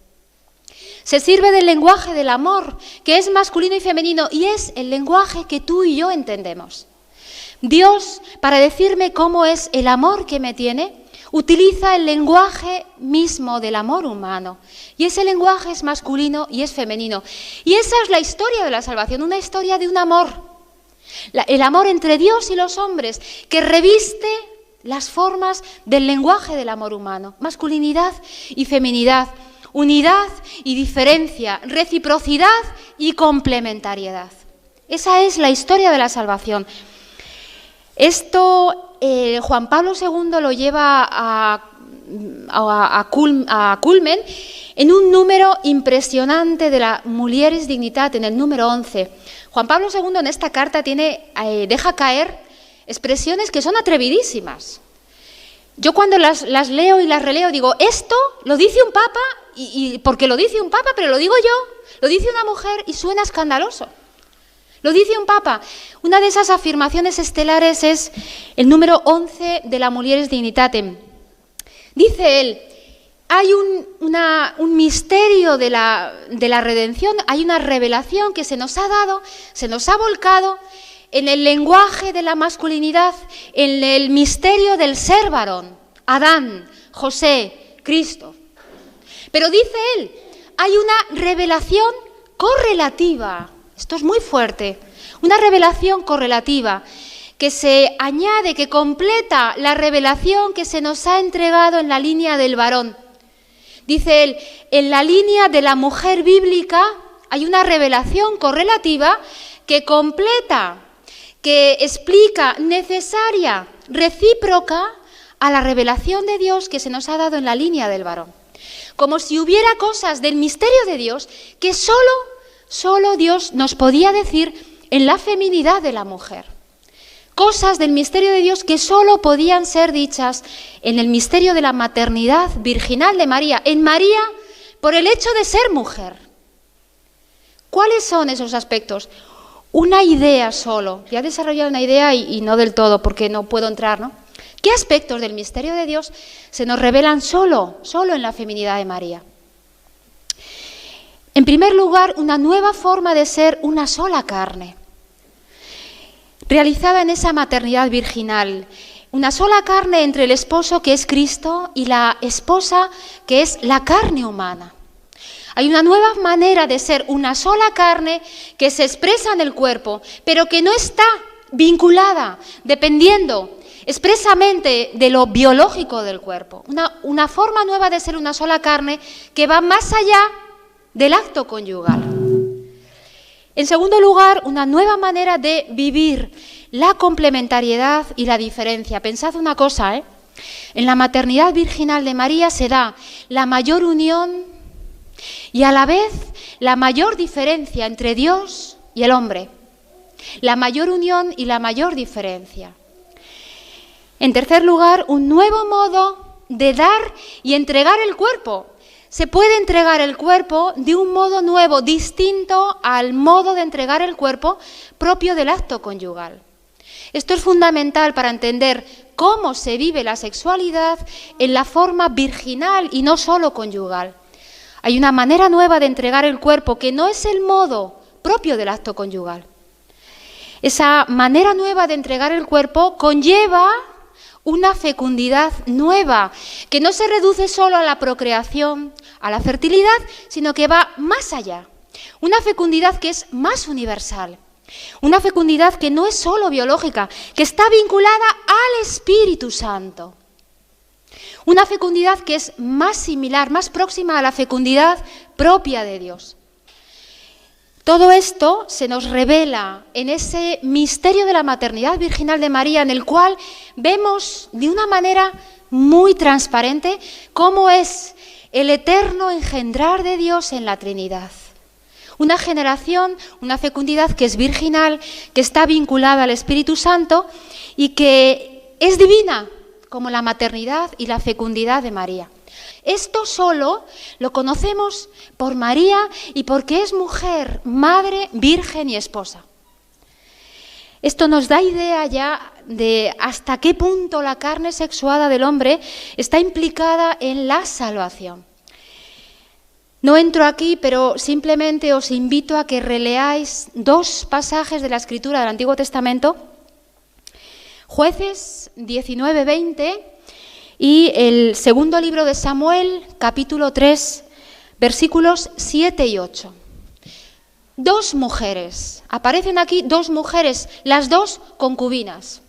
Se sirve del lenguaje del amor, que es masculino y femenino, y es el lenguaje que tú y yo entendemos. Dios, para decirme cómo es el amor que me tiene, utiliza el lenguaje mismo del amor humano. Y ese lenguaje es masculino y es femenino. Y esa es la historia de la salvación, una historia de un amor. El amor entre Dios y los hombres, que reviste las formas del lenguaje del amor humano. Masculinidad y feminidad. Unidad y diferencia, reciprocidad y complementariedad. Esa es la historia de la salvación. Esto Juan Pablo II lo lleva a culmen en un número impresionante de la Mulieris Dignitatem, en el número 11. Juan Pablo II en esta carta deja caer expresiones que son atrevidísimas. Yo cuando las leo y las releo digo, esto lo dice un papa, y porque lo dice un papa, pero lo digo yo, lo dice una mujer y suena escandaloso. Lo dice un papa. Una de esas afirmaciones estelares es el número 11 de la Mulieris Dignitatem. Dice él, hay un misterio de la redención, hay una revelación que se nos ha dado, se nos ha volcado en el lenguaje de la masculinidad, en el misterio del ser varón, Adán, José, Cristo. Pero dice él, hay una revelación correlativa, esto es muy fuerte, una revelación correlativa que se añade, que completa la revelación que se nos ha entregado en la línea del varón. Dice él, en la línea de la mujer bíblica hay una revelación correlativa que completa, que explica, necesaria, recíproca a la revelación de Dios que se nos ha dado en la línea del varón. Como si hubiera cosas del misterio de Dios que solo Dios nos podía decir en la feminidad de la mujer. Cosas del misterio de Dios que solo podían ser dichas en el misterio de la maternidad virginal de María, en María por el hecho de ser mujer. ¿Cuáles son esos aspectos? Una idea solo, ya he desarrollado una idea y no del todo porque no puedo entrar, ¿no? ¿Qué aspectos del misterio de Dios se nos revelan solo en la feminidad de María? En primer lugar, una nueva forma de ser una sola carne, realizada en esa maternidad virginal, una sola carne entre el esposo que es Cristo y la esposa que es la carne humana. Hay una nueva manera de ser una sola carne que se expresa en el cuerpo, pero que no está vinculada, dependiendo expresamente de lo biológico del cuerpo. Una forma nueva de ser una sola carne que va más allá del acto conyugal. En segundo lugar, una nueva manera de vivir la complementariedad y la diferencia. Pensad una cosa, en la maternidad virginal de María se da la mayor unión y a la vez la mayor diferencia entre Dios y el hombre. La mayor unión y la mayor diferencia. En tercer lugar, un nuevo modo de dar y entregar el cuerpo. Se puede entregar el cuerpo de un modo nuevo, distinto al modo de entregar el cuerpo propio del acto conyugal. Esto es fundamental para entender cómo se vive la sexualidad en la forma virginal y no solo conyugal. Hay una manera nueva de entregar el cuerpo que no es el modo propio del acto conyugal. Esa manera nueva de entregar el cuerpo conlleva una fecundidad nueva, que no se reduce solo a la procreación, a la fertilidad, sino que va más allá. Una fecundidad que es más universal. Una fecundidad que no es solo biológica, que está vinculada al Espíritu Santo. Una fecundidad que es más similar, más próxima a la fecundidad propia de Dios. Todo esto se nos revela en ese misterio de la maternidad virginal de María, en el cual vemos de una manera muy transparente cómo es el eterno engendrar de Dios en la Trinidad. Una generación, una fecundidad que es virginal, que está vinculada al Espíritu Santo y que es divina, como la maternidad y la fecundidad de María. Esto solo lo conocemos por María y porque es mujer, madre, virgen y esposa. Esto nos da idea ya de hasta qué punto la carne sexuada del hombre está implicada en la salvación. No entro aquí, pero simplemente os invito a que releáis dos pasajes de la Escritura del Antiguo Testamento, Jueces 19-20 y el segundo libro de Samuel, capítulo 3, versículos 7 y 8. Dos mujeres, aparecen aquí dos mujeres, las dos concubinas.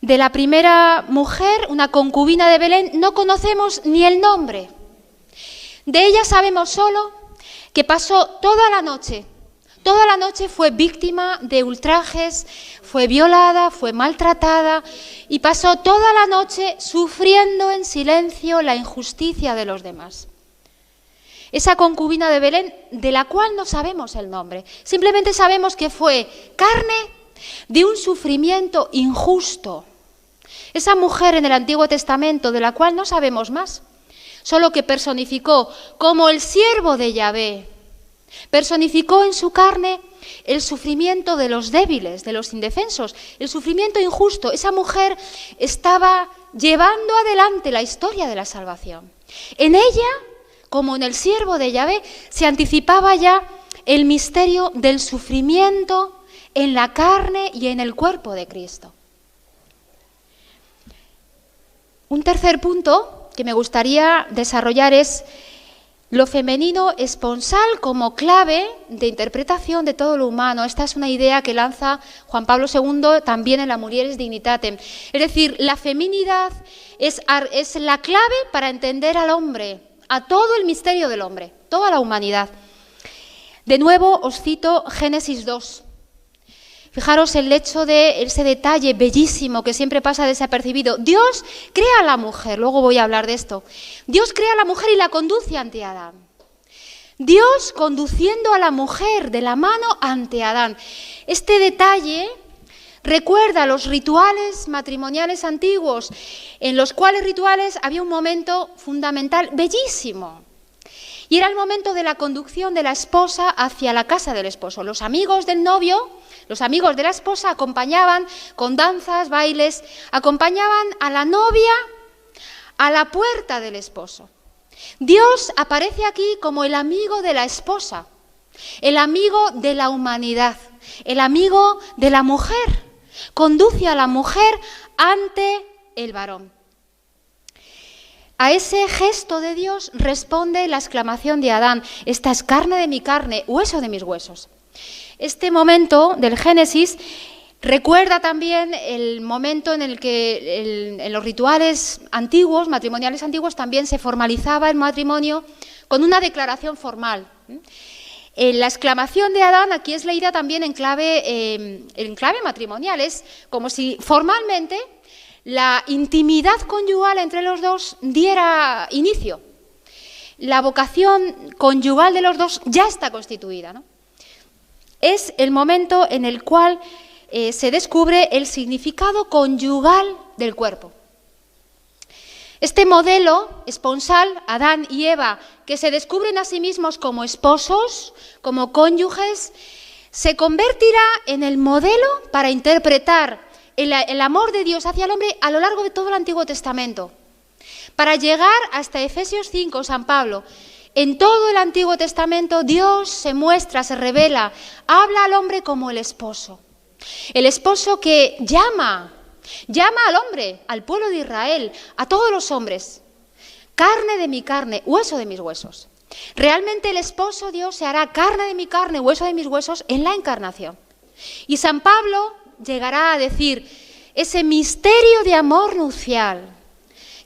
De la primera mujer, una concubina de Belén, no conocemos ni el nombre. De ella sabemos solo que pasó toda la noche fue víctima de ultrajes, fue violada, fue maltratada y pasó toda la noche sufriendo en silencio la injusticia de los demás. esa concubina de Belén, de la cual no sabemos el nombre. Simplemente sabemos que fue carne de un sufrimiento injusto. Esa mujer en el Antiguo Testamento, de la cual no sabemos más, solo que personificó como el siervo de Yahvé, personificó en su carne el sufrimiento de los débiles, de los indefensos, el sufrimiento injusto. Esa mujer estaba llevando adelante la historia de la salvación. En ella, como en el siervo de Yahvé, se anticipaba ya el misterio del sufrimiento en la carne y en el cuerpo de Cristo. Un tercer punto que me gustaría desarrollar es lo femenino esponsal como clave de interpretación de todo lo humano. Esta es una idea que lanza Juan Pablo II también en la Mulieris Dignitatem. Es decir, la feminidad es la clave para entender al hombre, a todo el misterio del hombre, toda la humanidad. De nuevo os cito Génesis 2. Fijaros el hecho de ese detalle bellísimo que siempre pasa desapercibido. Dios crea a la mujer, luego voy a hablar de esto. Dios crea a la mujer y la conduce ante Adán. Dios conduciendo a la mujer de la mano ante Adán. Este detalle recuerda los rituales matrimoniales antiguos, en los cuales rituales había un momento fundamental bellísimo. Y era el momento de la conducción de la esposa hacia la casa del esposo. Los amigos del novio, los amigos de la esposa acompañaban con danzas, bailes, acompañaban a la novia a la puerta del esposo. Dios aparece aquí como el amigo de la esposa, el amigo de la humanidad, el amigo de la mujer. Conduce a la mujer ante el varón. A ese gesto de Dios responde la exclamación de Adán: esta es carne de mi carne, hueso de mis huesos. Este momento del Génesis recuerda también el momento en el que en los rituales antiguos, matrimoniales antiguos, también se formalizaba el matrimonio con una declaración formal. La exclamación de Adán aquí es leída también en clave matrimonial. Es como si formalmente la intimidad conyugal entre los dos diera inicio. La vocación conyugal de los dos ya está constituida, ¿no? Es el momento en el cual se descubre el significado conyugal del cuerpo. Este modelo esponsal, Adán y Eva, que se descubren a sí mismos como esposos, como cónyuges, se convertirá en el modelo para interpretar el amor de Dios hacia el hombre a lo largo de todo el Antiguo Testamento. Para llegar hasta Efesios 5, San Pablo, en todo el Antiguo Testamento Dios se muestra, se revela, habla al hombre como el esposo que llama al hombre, al pueblo de Israel, a todos los hombres, carne de mi carne, hueso de mis huesos. Realmente el esposo Dios se hará carne de mi carne, hueso de mis huesos en la encarnación. Y San Pablo llegará a decir ese misterio de amor nupcial,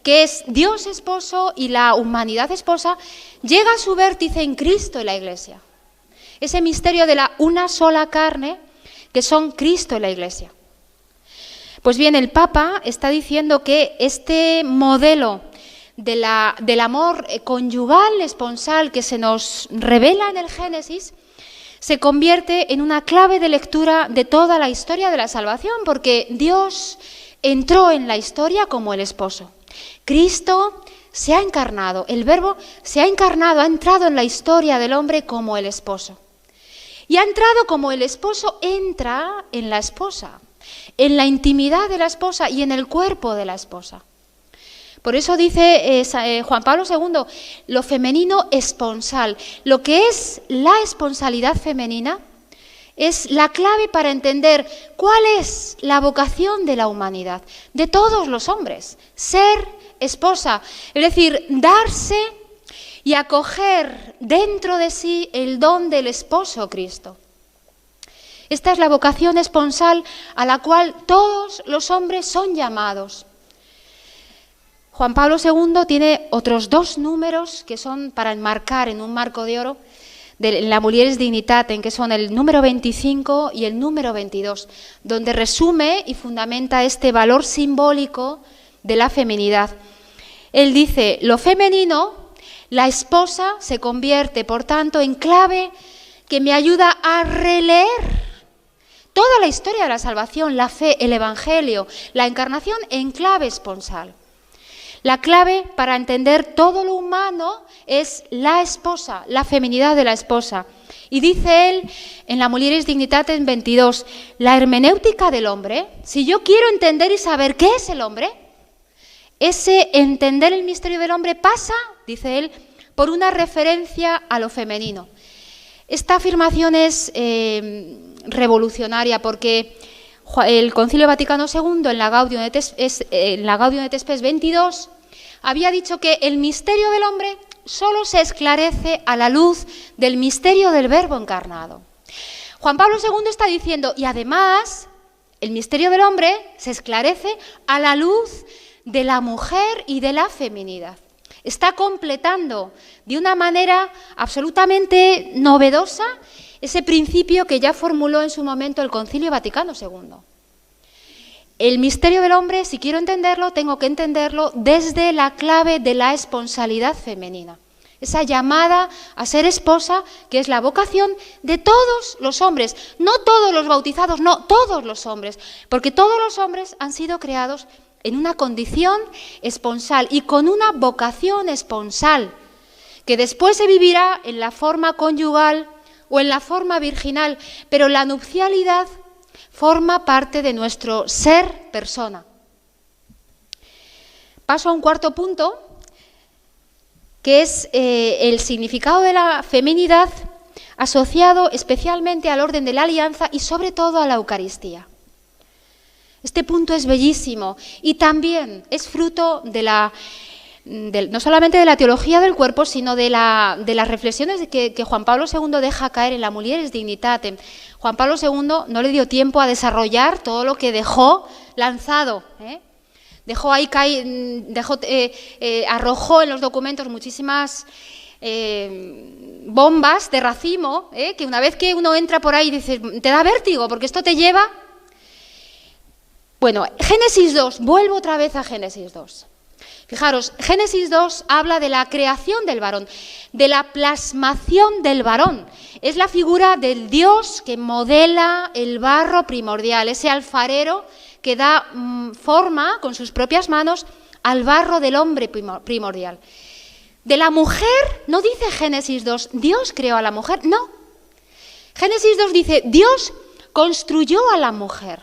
que es Dios esposo y la humanidad esposa, llega a su vértice en Cristo y la Iglesia. Ese misterio de la una sola carne, que son Cristo y la Iglesia. Pues bien, el Papa está diciendo que este modelo del amor conyugal, esponsal, que se nos revela en el Génesis, se convierte en una clave de lectura de toda la historia de la salvación, porque Dios entró en la historia como el esposo. Cristo se ha encarnado, el Verbo se ha encarnado, ha entrado en la historia del hombre como el esposo. Y ha entrado como el esposo entra en la esposa, en la intimidad de la esposa y en el cuerpo de la esposa. Por eso dice Juan Pablo II, lo femenino esponsal. Lo que es la esponsalidad femenina es la clave para entender cuál es la vocación de la humanidad, de todos los hombres, ser esposa, es decir, darse y acoger dentro de sí el don del esposo Cristo. Esta es la vocación esponsal a la cual todos los hombres son llamados. Juan Pablo II tiene otros dos números que son para enmarcar en un marco de oro de la Mulieris Dignitatem, que son el número 25 y el número 22, donde resume y fundamenta este valor simbólico de la feminidad. Él dice, lo femenino, La esposa se convierte, por tanto, en clave que me ayuda a releer toda la historia de la salvación, la fe, el Evangelio, la encarnación en clave esponsal. La clave para entender todo lo humano es la esposa, la feminidad de la esposa. Y dice él en la Mulieris Dignitatem 22, la hermenéutica del hombre, si yo quiero entender y saber qué es el hombre, ese entender el misterio del hombre pasa, dice él, por una referencia a lo femenino. Esta afirmación es revolucionaria porque el Concilio Vaticano II, en la Gaudium et Spes 22, había dicho que el misterio del hombre solo se esclarece a la luz del misterio del Verbo encarnado. Juan Pablo II está diciendo, y además, el misterio del hombre se esclarece a la luz de la mujer y de la feminidad. Está completando de una manera absolutamente novedosa ese principio que ya formuló en su momento el Concilio Vaticano II. El misterio del hombre, si quiero entenderlo, tengo que entenderlo desde la clave de la esponsalidad femenina. Esa llamada a ser esposa, que es la vocación de todos los hombres, no todos los bautizados, no, todos los hombres, porque todos los hombres han sido creados en una condición esponsal y con una vocación esponsal, que después se vivirá en la forma conyugal o en la forma virginal, pero la nupcialidad forma parte de nuestro ser persona. Paso a un cuarto punto, que es el significado de la feminidad asociado especialmente al orden de la alianza y sobre todo a la Eucaristía. Este punto es bellísimo y también es fruto de no solamente de la teología del cuerpo, sino de las reflexiones que Juan Pablo II deja caer en la Mulieris Dignitatem. Juan Pablo II no le dio tiempo a desarrollar todo lo que dejó lanzado, dejó ahí arrojó en los documentos muchísimas bombas de racimo, que una vez que uno entra por ahí dice, te da vértigo, porque esto te lleva. Bueno, Génesis 2, vuelvo otra vez a Génesis 2. Fijaros, Génesis 2 habla de la creación del varón, de la plasmación del varón. Es la figura del Dios que modela el barro primordial, ese alfarero que da forma con sus propias manos al barro del hombre primordial. De la mujer, no dice Génesis 2, Dios creó a la mujer, no. Génesis 2 dice, Dios construyó a la mujer.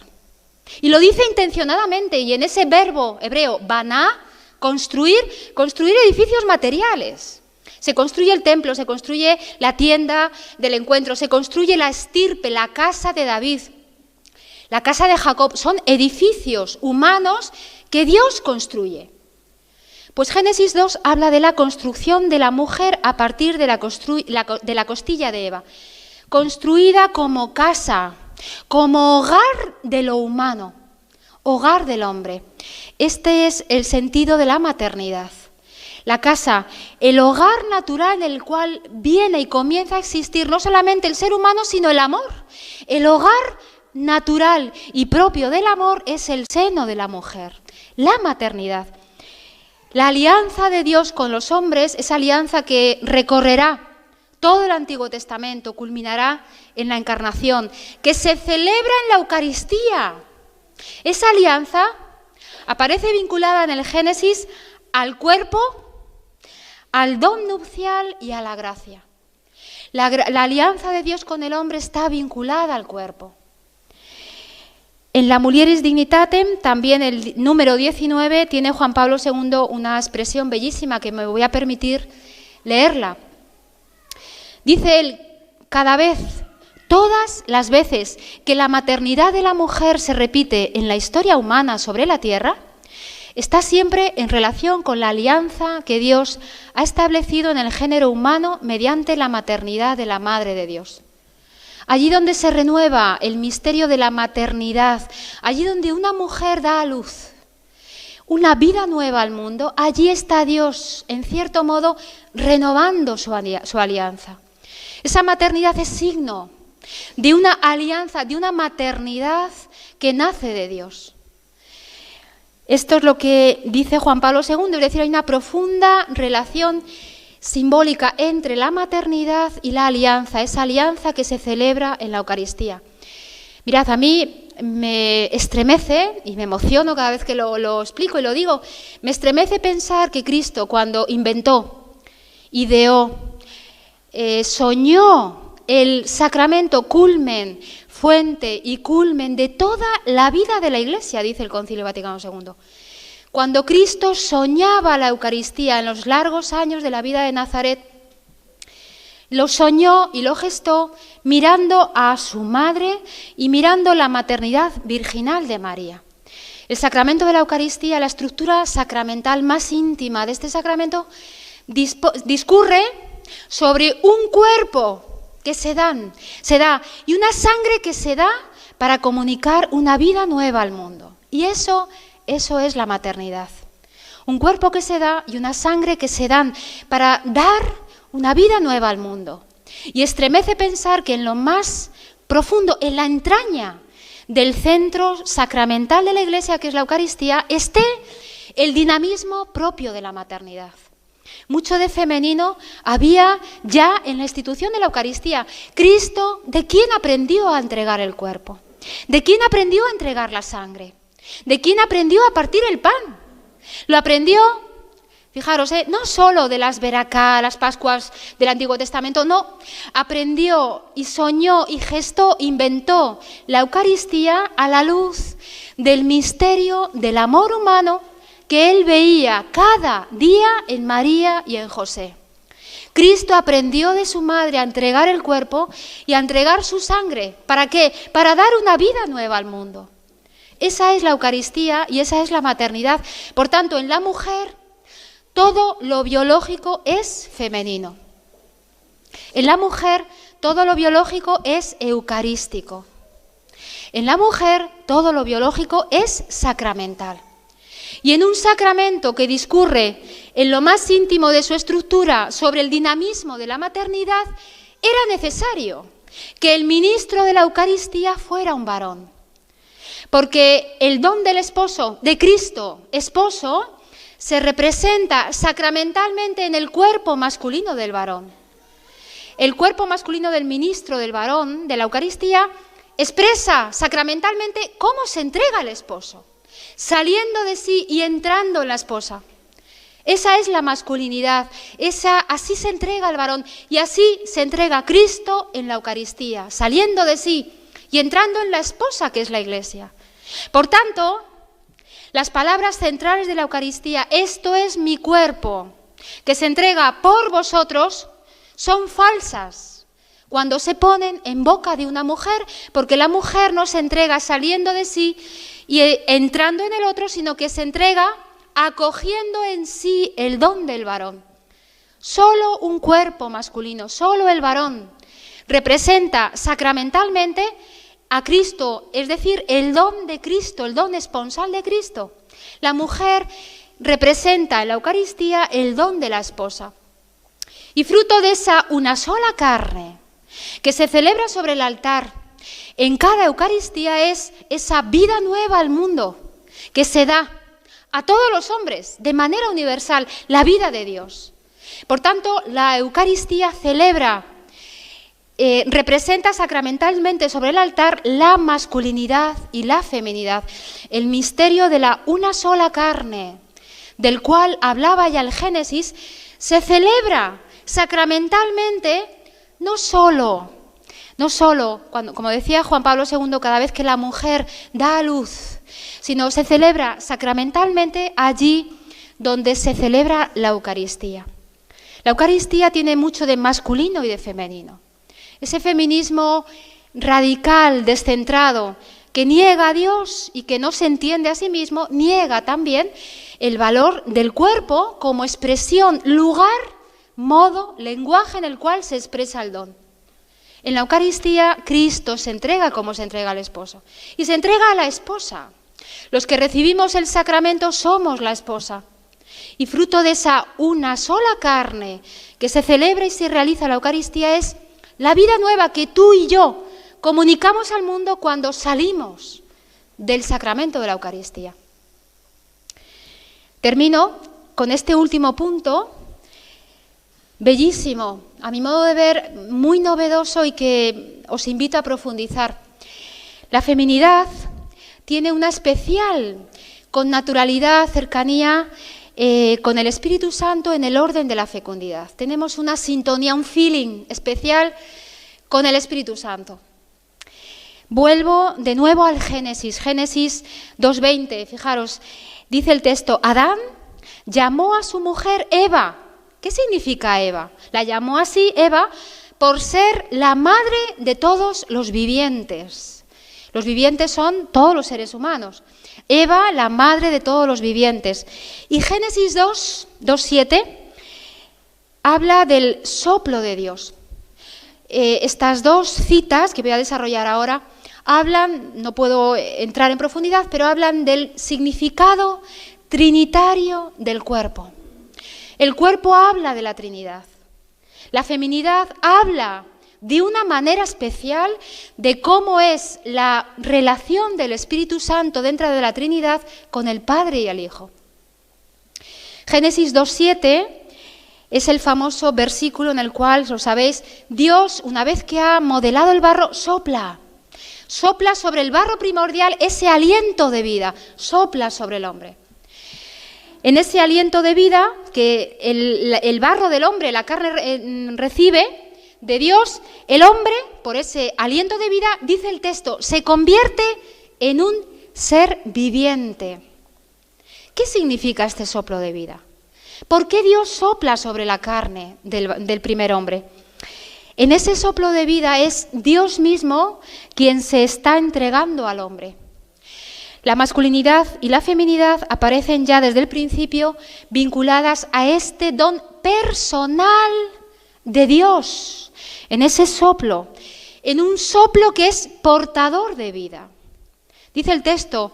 Y lo dice intencionadamente, y en ese verbo hebreo, baná, construir edificios materiales. Se construye el templo, se construye la tienda del encuentro, se construye la estirpe, la casa de David, la casa de Jacob. Son edificios humanos que Dios construye. Pues Génesis 2 habla de la construcción de la mujer a partir de la costilla de Eva, construida como casa, como hogar de lo humano, hogar del hombre. Este es el sentido de la maternidad. La casa, el hogar natural en el cual viene y comienza a existir no solamente el ser humano, sino el amor. El hogar natural y propio del amor es el seno de la mujer, la maternidad. La alianza de Dios con los hombres, esa alianza que recorrerá todo el Antiguo Testamento, culminará en la Encarnación, que se celebra en la Eucaristía. Esa alianza aparece vinculada en el Génesis al cuerpo, al don nupcial y a la gracia. La alianza de Dios con el hombre está vinculada al cuerpo. En la Mulieris Dignitatem, también el número 19, tiene Juan Pablo II una expresión bellísima que me voy a permitir leerla. Dice él, cada vez, todas las veces que la maternidad de la mujer se repite en la historia humana sobre la tierra, está siempre en relación con la alianza que Dios ha establecido en el género humano mediante la maternidad de la Madre de Dios. Allí donde se renueva el misterio de la maternidad, allí donde una mujer da a luz una vida nueva al mundo, allí está Dios, en cierto modo, renovando su alianza. Esa maternidad es signo de una alianza, de una maternidad que nace de Dios. Esto es lo que dice Juan Pablo II, es decir, hay una profunda relación simbólica entre la maternidad y la alianza, esa alianza que se celebra en la Eucaristía. Mirad, a mí me estremece y me emociono cada vez que lo explico y lo digo, me estremece pensar que Cristo, cuando inventó, ideó, soñó el sacramento culmen, fuente y culmen de toda la vida de la Iglesia, dice el Concilio Vaticano II. Cuando Cristo soñaba la Eucaristía en los largos años de la vida de Nazaret, lo soñó y lo gestó mirando a su madre y mirando la maternidad virginal de María. El sacramento de la Eucaristía, la estructura sacramental más íntima de este sacramento, discurre sobre un cuerpo que se da y una sangre que se da para comunicar una vida nueva al mundo. Y eso es la maternidad. Un cuerpo que se da y una sangre que se dan para dar una vida nueva al mundo. Y estremece pensar que en lo más profundo, en la entraña del centro sacramental de la Iglesia, que es la Eucaristía, esté el dinamismo propio de la maternidad. Mucho de femenino había ya en la institución de la Eucaristía. Cristo, ¿de quién aprendió a entregar el cuerpo? ¿De quién aprendió a entregar la sangre? ¿De quién aprendió a partir el pan? Lo aprendió, fijaros, no solo de las Veracá, las Pascuas del Antiguo Testamento, no, aprendió y soñó y gestó, inventó la Eucaristía a la luz del misterio del amor humano que él veía cada día en María y en José. Cristo aprendió de su madre a entregar el cuerpo y a entregar su sangre. ¿Para qué? Para dar una vida nueva al mundo. Esa es la Eucaristía y esa es la maternidad. Por tanto, en la mujer, todo lo biológico es femenino. En la mujer, todo lo biológico es eucarístico. En la mujer, todo lo biológico es sacramental. Y en un sacramento que discurre en lo más íntimo de su estructura sobre el dinamismo de la maternidad, era necesario que el ministro de la Eucaristía fuera un varón. Porque el don del esposo, de Cristo, esposo, se representa sacramentalmente en el cuerpo masculino del varón. El cuerpo masculino del ministro del varón, de la Eucaristía, expresa sacramentalmente cómo se entrega el esposo, saliendo de sí y entrando en la esposa. Esa es la masculinidad, así se entrega al varón y así se entrega Cristo en la Eucaristía, saliendo de sí y entrando en la esposa que es la Iglesia. Por tanto, las palabras centrales de la Eucaristía, esto es mi cuerpo, que se entrega por vosotros, son falsas cuando se ponen en boca de una mujer, porque la mujer no se entrega saliendo de sí y entrando en el otro, sino que se entrega acogiendo en sí el don del varón. Solo un cuerpo masculino, solo el varón, representa sacramentalmente a Cristo, es decir, el don de Cristo, el don esponsal de Cristo. La mujer representa en la Eucaristía el don de la esposa. Y fruto de esa una sola carne que se celebra sobre el altar en cada Eucaristía es esa vida nueva al mundo que se da a todos los hombres de manera universal, la vida de Dios. Por tanto, la Eucaristía representa sacramentalmente sobre el altar la masculinidad y la feminidad, el misterio de la una sola carne, del cual hablaba ya el Génesis, se celebra sacramentalmente no solo cuando, como decía Juan Pablo II, cada vez que la mujer da a luz, sino se celebra sacramentalmente allí donde se celebra la Eucaristía. La Eucaristía tiene mucho de masculino y de femenino. Ese feminismo radical, descentrado, que niega a Dios y que no se entiende a sí mismo, niega también el valor del cuerpo como expresión, lugar, modo, lenguaje en el cual se expresa el don. En la Eucaristía, Cristo se entrega como se entrega al esposo. Y se entrega a la esposa. Los que recibimos el sacramento somos la esposa. Y fruto de esa una sola carne que se celebra y se realiza la Eucaristía es la vida nueva que tú y yo comunicamos al mundo cuando salimos del sacramento de la Eucaristía. Termino con este último punto bellísimo, a mi modo de ver, muy novedoso y que os invito a profundizar. La feminidad tiene una especial connaturalidad, cercanía con el Espíritu Santo en el orden de la fecundidad. Tenemos una sintonía, un feeling especial con el Espíritu Santo. Vuelvo de nuevo al Génesis 2:20, fijaros, dice el texto, Adán llamó a su mujer Eva. ¿Qué significa Eva? La llamó así Eva por ser la madre de todos los vivientes. Los vivientes son todos los seres humanos. Eva, la madre de todos los vivientes. Y Génesis 2:7 habla del soplo de Dios. Estas dos citas que voy a desarrollar ahora hablan, no puedo entrar en profundidad, pero hablan del significado trinitario del cuerpo. El cuerpo habla de la Trinidad. La feminidad habla de una manera especial de cómo es la relación del Espíritu Santo dentro de la Trinidad con el Padre y el Hijo. Génesis 2:7 es el famoso versículo en el cual, lo sabéis, Dios, una vez que ha modelado el barro, sopla sobre el barro primordial ese aliento de vida, sopla sobre el hombre. En ese aliento de vida que el barro del hombre, la carne recibe de Dios, el hombre, por ese aliento de vida, dice el texto, se convierte en un ser viviente. ¿Qué significa este soplo de vida? ¿Por qué Dios sopla sobre la carne del primer hombre? En ese soplo de vida es Dios mismo quien se está entregando al hombre. La masculinidad y la feminidad aparecen ya desde el principio vinculadas a este don personal de Dios, en ese soplo, en un soplo que es portador de vida. Dice el texto,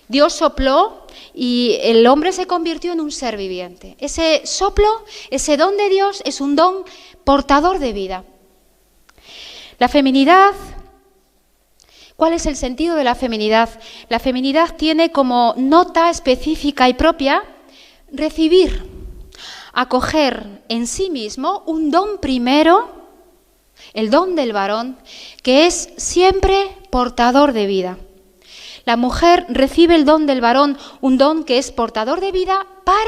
Dios sopló y el hombre se convirtió en un ser viviente. Ese soplo, ese don de Dios es un don portador de vida. La feminidad, ¿cuál es el sentido de la feminidad? La feminidad tiene como nota específica y propia recibir, acoger en sí mismo un don primero, el don del varón, que es siempre portador de vida. La mujer recibe el don del varón, un don que es portador de vida para,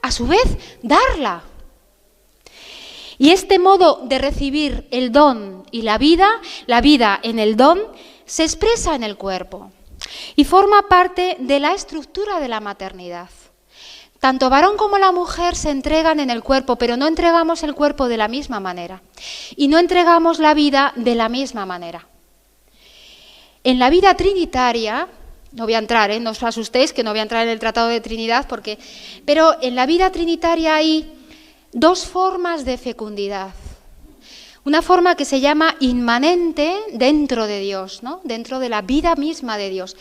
a su vez, darla. Y este modo de recibir el don y la vida en el don, se expresa en el cuerpo y forma parte de la estructura de la maternidad. Tanto varón como la mujer se entregan en el cuerpo, pero no entregamos el cuerpo de la misma manera y no entregamos la vida de la misma manera. En la vida trinitaria, no voy a entrar, no os asustéis que no voy a entrar en el Tratado de Trinidad, pero en la vida trinitaria hay dos formas de fecundidad. Una forma que se llama inmanente dentro de Dios, ¿no? Dentro de la vida misma de Dios,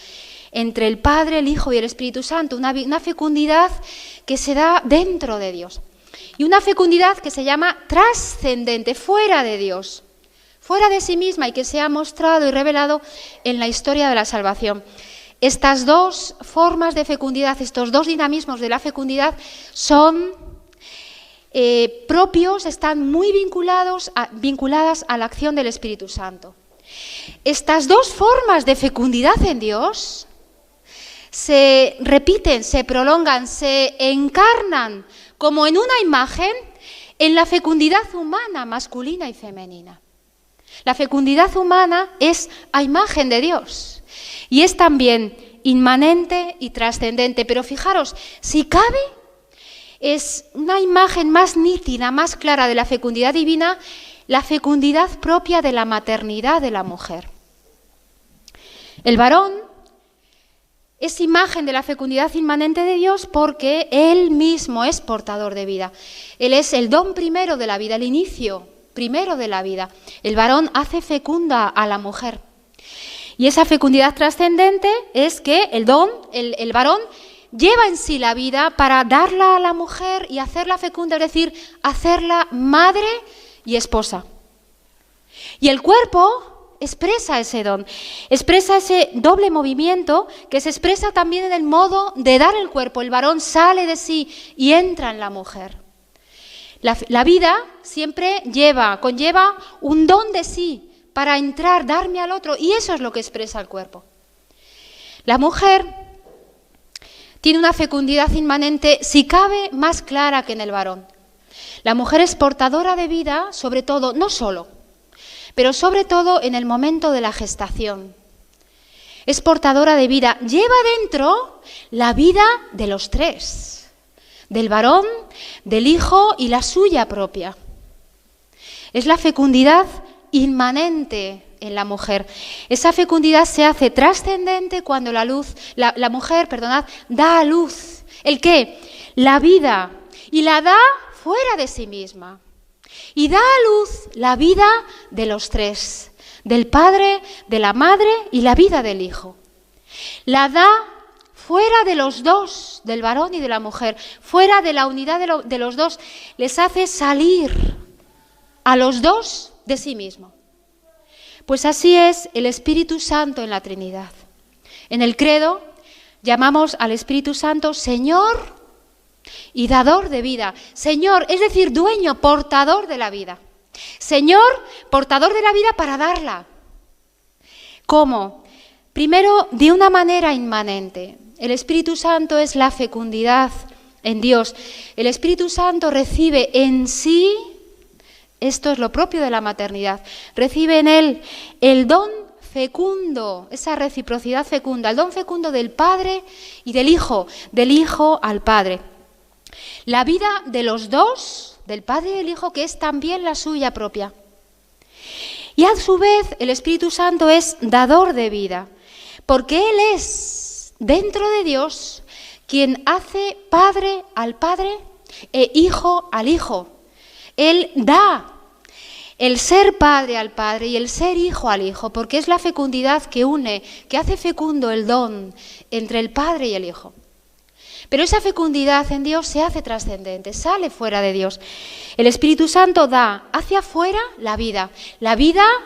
entre el Padre, el Hijo y el Espíritu Santo, una fecundidad que se da dentro de Dios. Y una fecundidad que se llama trascendente, fuera de Dios, fuera de sí misma y que se ha mostrado y revelado en la historia de la salvación. Estas dos formas de fecundidad, estos dos dinamismos de la fecundidad son propios, están muy vinculadas a la acción del Espíritu Santo. Estas dos formas de fecundidad en Dios se repiten, se prolongan, se encarnan como en una imagen en la fecundidad humana, masculina y femenina. La fecundidad humana es a imagen de Dios y es también inmanente y trascendente, pero fijaros, si cabe, es una imagen más nítida, más clara de la fecundidad divina, la fecundidad propia de la maternidad de la mujer. El varón es imagen de la fecundidad inmanente de Dios porque él mismo es portador de vida. Él es el don primero de la vida, el inicio primero de la vida. El varón hace fecunda a la mujer. Y esa fecundidad trascendente es que el varón lleva en sí la vida para darla a la mujer y hacerla fecunda, es decir, hacerla madre y esposa. Y el cuerpo expresa ese don, expresa ese doble movimiento que se expresa también en el modo de dar el cuerpo. El varón sale de sí y entra en la mujer. La vida siempre conlleva un don de sí para entrar, darme al otro, y eso es lo que expresa el cuerpo. La mujer tiene una fecundidad inmanente, si cabe, más clara que en el varón. La mujer es portadora de vida, sobre todo, no solo, pero sobre todo en el momento de la gestación. Es portadora de vida, lleva dentro la vida de los tres, del varón, del hijo y la suya propia. Es la fecundidad inmanente en la mujer. Esa fecundidad se hace trascendente cuando la mujer, da a luz. ¿El qué? La vida. Y la da fuera de sí misma. Y da a luz la vida de los tres, del padre, de la madre y la vida del hijo. La da fuera de los dos, del varón y de la mujer, fuera de la unidad de los dos, les hace salir a los dos de sí mismo. Pues así es el Espíritu Santo en la Trinidad. En el credo llamamos al Espíritu Santo Señor y dador de vida. Señor, es decir, dueño, portador de la vida. Señor, portador de la vida para darla. ¿Cómo? Primero, de una manera inmanente. El Espíritu Santo es la fecundidad en Dios. El Espíritu Santo recibe en sí, esto es lo propio de la maternidad, recibe en él el don fecundo, esa reciprocidad fecunda, el don fecundo del Padre y del Hijo al Padre. La vida de los dos, del Padre y del Hijo, que es también la suya propia. Y a su vez el Espíritu Santo es dador de vida, porque Él es, dentro de Dios, quien hace Padre al Padre e Hijo al Hijo. Él da el ser Padre al Padre y el ser Hijo al Hijo, porque es la fecundidad que une, que hace fecundo el don entre el Padre y el Hijo. Pero esa fecundidad en Dios se hace trascendente, sale fuera de Dios. El Espíritu Santo da hacia afuera la vida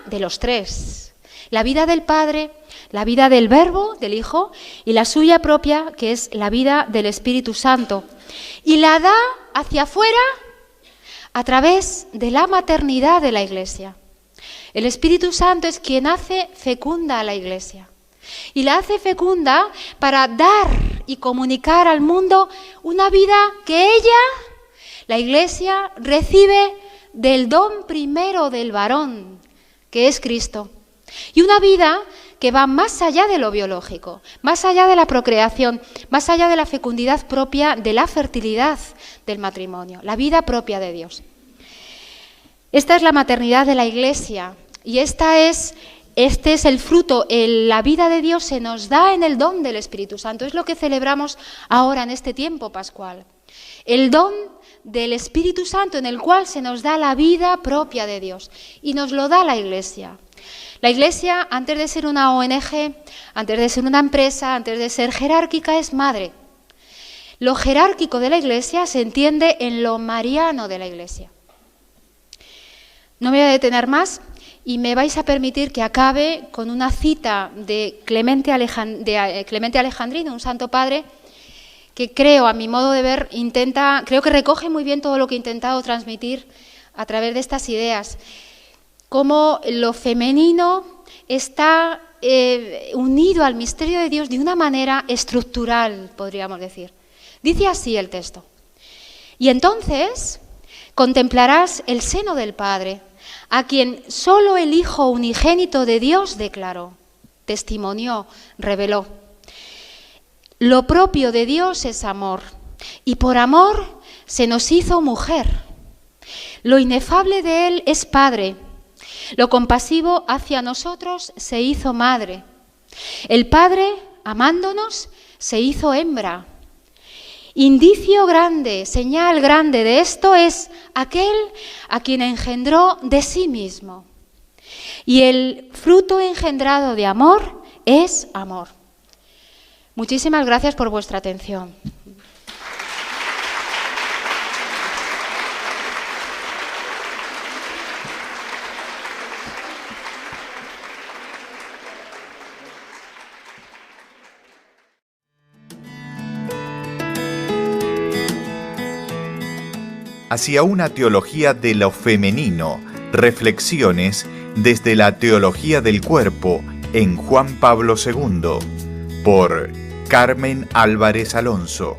de los tres, la vida del Padre, la vida del Verbo, del Hijo, y la suya propia, que es la vida del Espíritu Santo. Y la da hacia afuera a través de la maternidad de la Iglesia. El Espíritu Santo es quien hace fecunda a la Iglesia. Y la hace fecunda para dar y comunicar al mundo una vida que ella, la Iglesia, recibe del don primero del varón, que es Cristo. Y una vida que va más allá de lo biológico, más allá de la procreación, más allá de la fecundidad propia de la fertilidad del matrimonio, la vida propia de Dios. Esta es la maternidad de la Iglesia y este es el fruto, la vida de Dios se nos da en el don del Espíritu Santo. Es lo que celebramos ahora en este tiempo pascual. El don del Espíritu Santo en el cual se nos da la vida propia de Dios y nos lo da la Iglesia. La Iglesia, antes de ser una ONG, antes de ser una empresa, antes de ser jerárquica, es madre. Lo jerárquico de la Iglesia se entiende en lo mariano de la Iglesia. No me voy a detener más y me vais a permitir que acabe con una cita de Clemente Alejandrino, un santo padre, que creo, a mi modo de ver, creo que recoge muy bien todo lo que he intentado transmitir a través de estas ideas. Cómo lo femenino está unido al misterio de Dios de una manera estructural, podríamos decir. Dice así el texto: y entonces contemplarás el seno del Padre, a quien solo el Hijo unigénito de Dios declaró, testimonió, reveló. Lo propio de Dios es amor, y por amor se nos hizo mujer. Lo inefable de Él es Padre. Lo compasivo hacia nosotros se hizo madre. El Padre, amándonos, se hizo hembra. Indicio grande, señal grande de esto es aquel a quien engendró de sí mismo. Y el fruto engendrado de amor es amor. Muchísimas gracias por vuestra atención. hacia una teología de lo femenino, reflexiones desde la teología del cuerpo en Juan Pablo II, por Carmen Álvarez Alonso.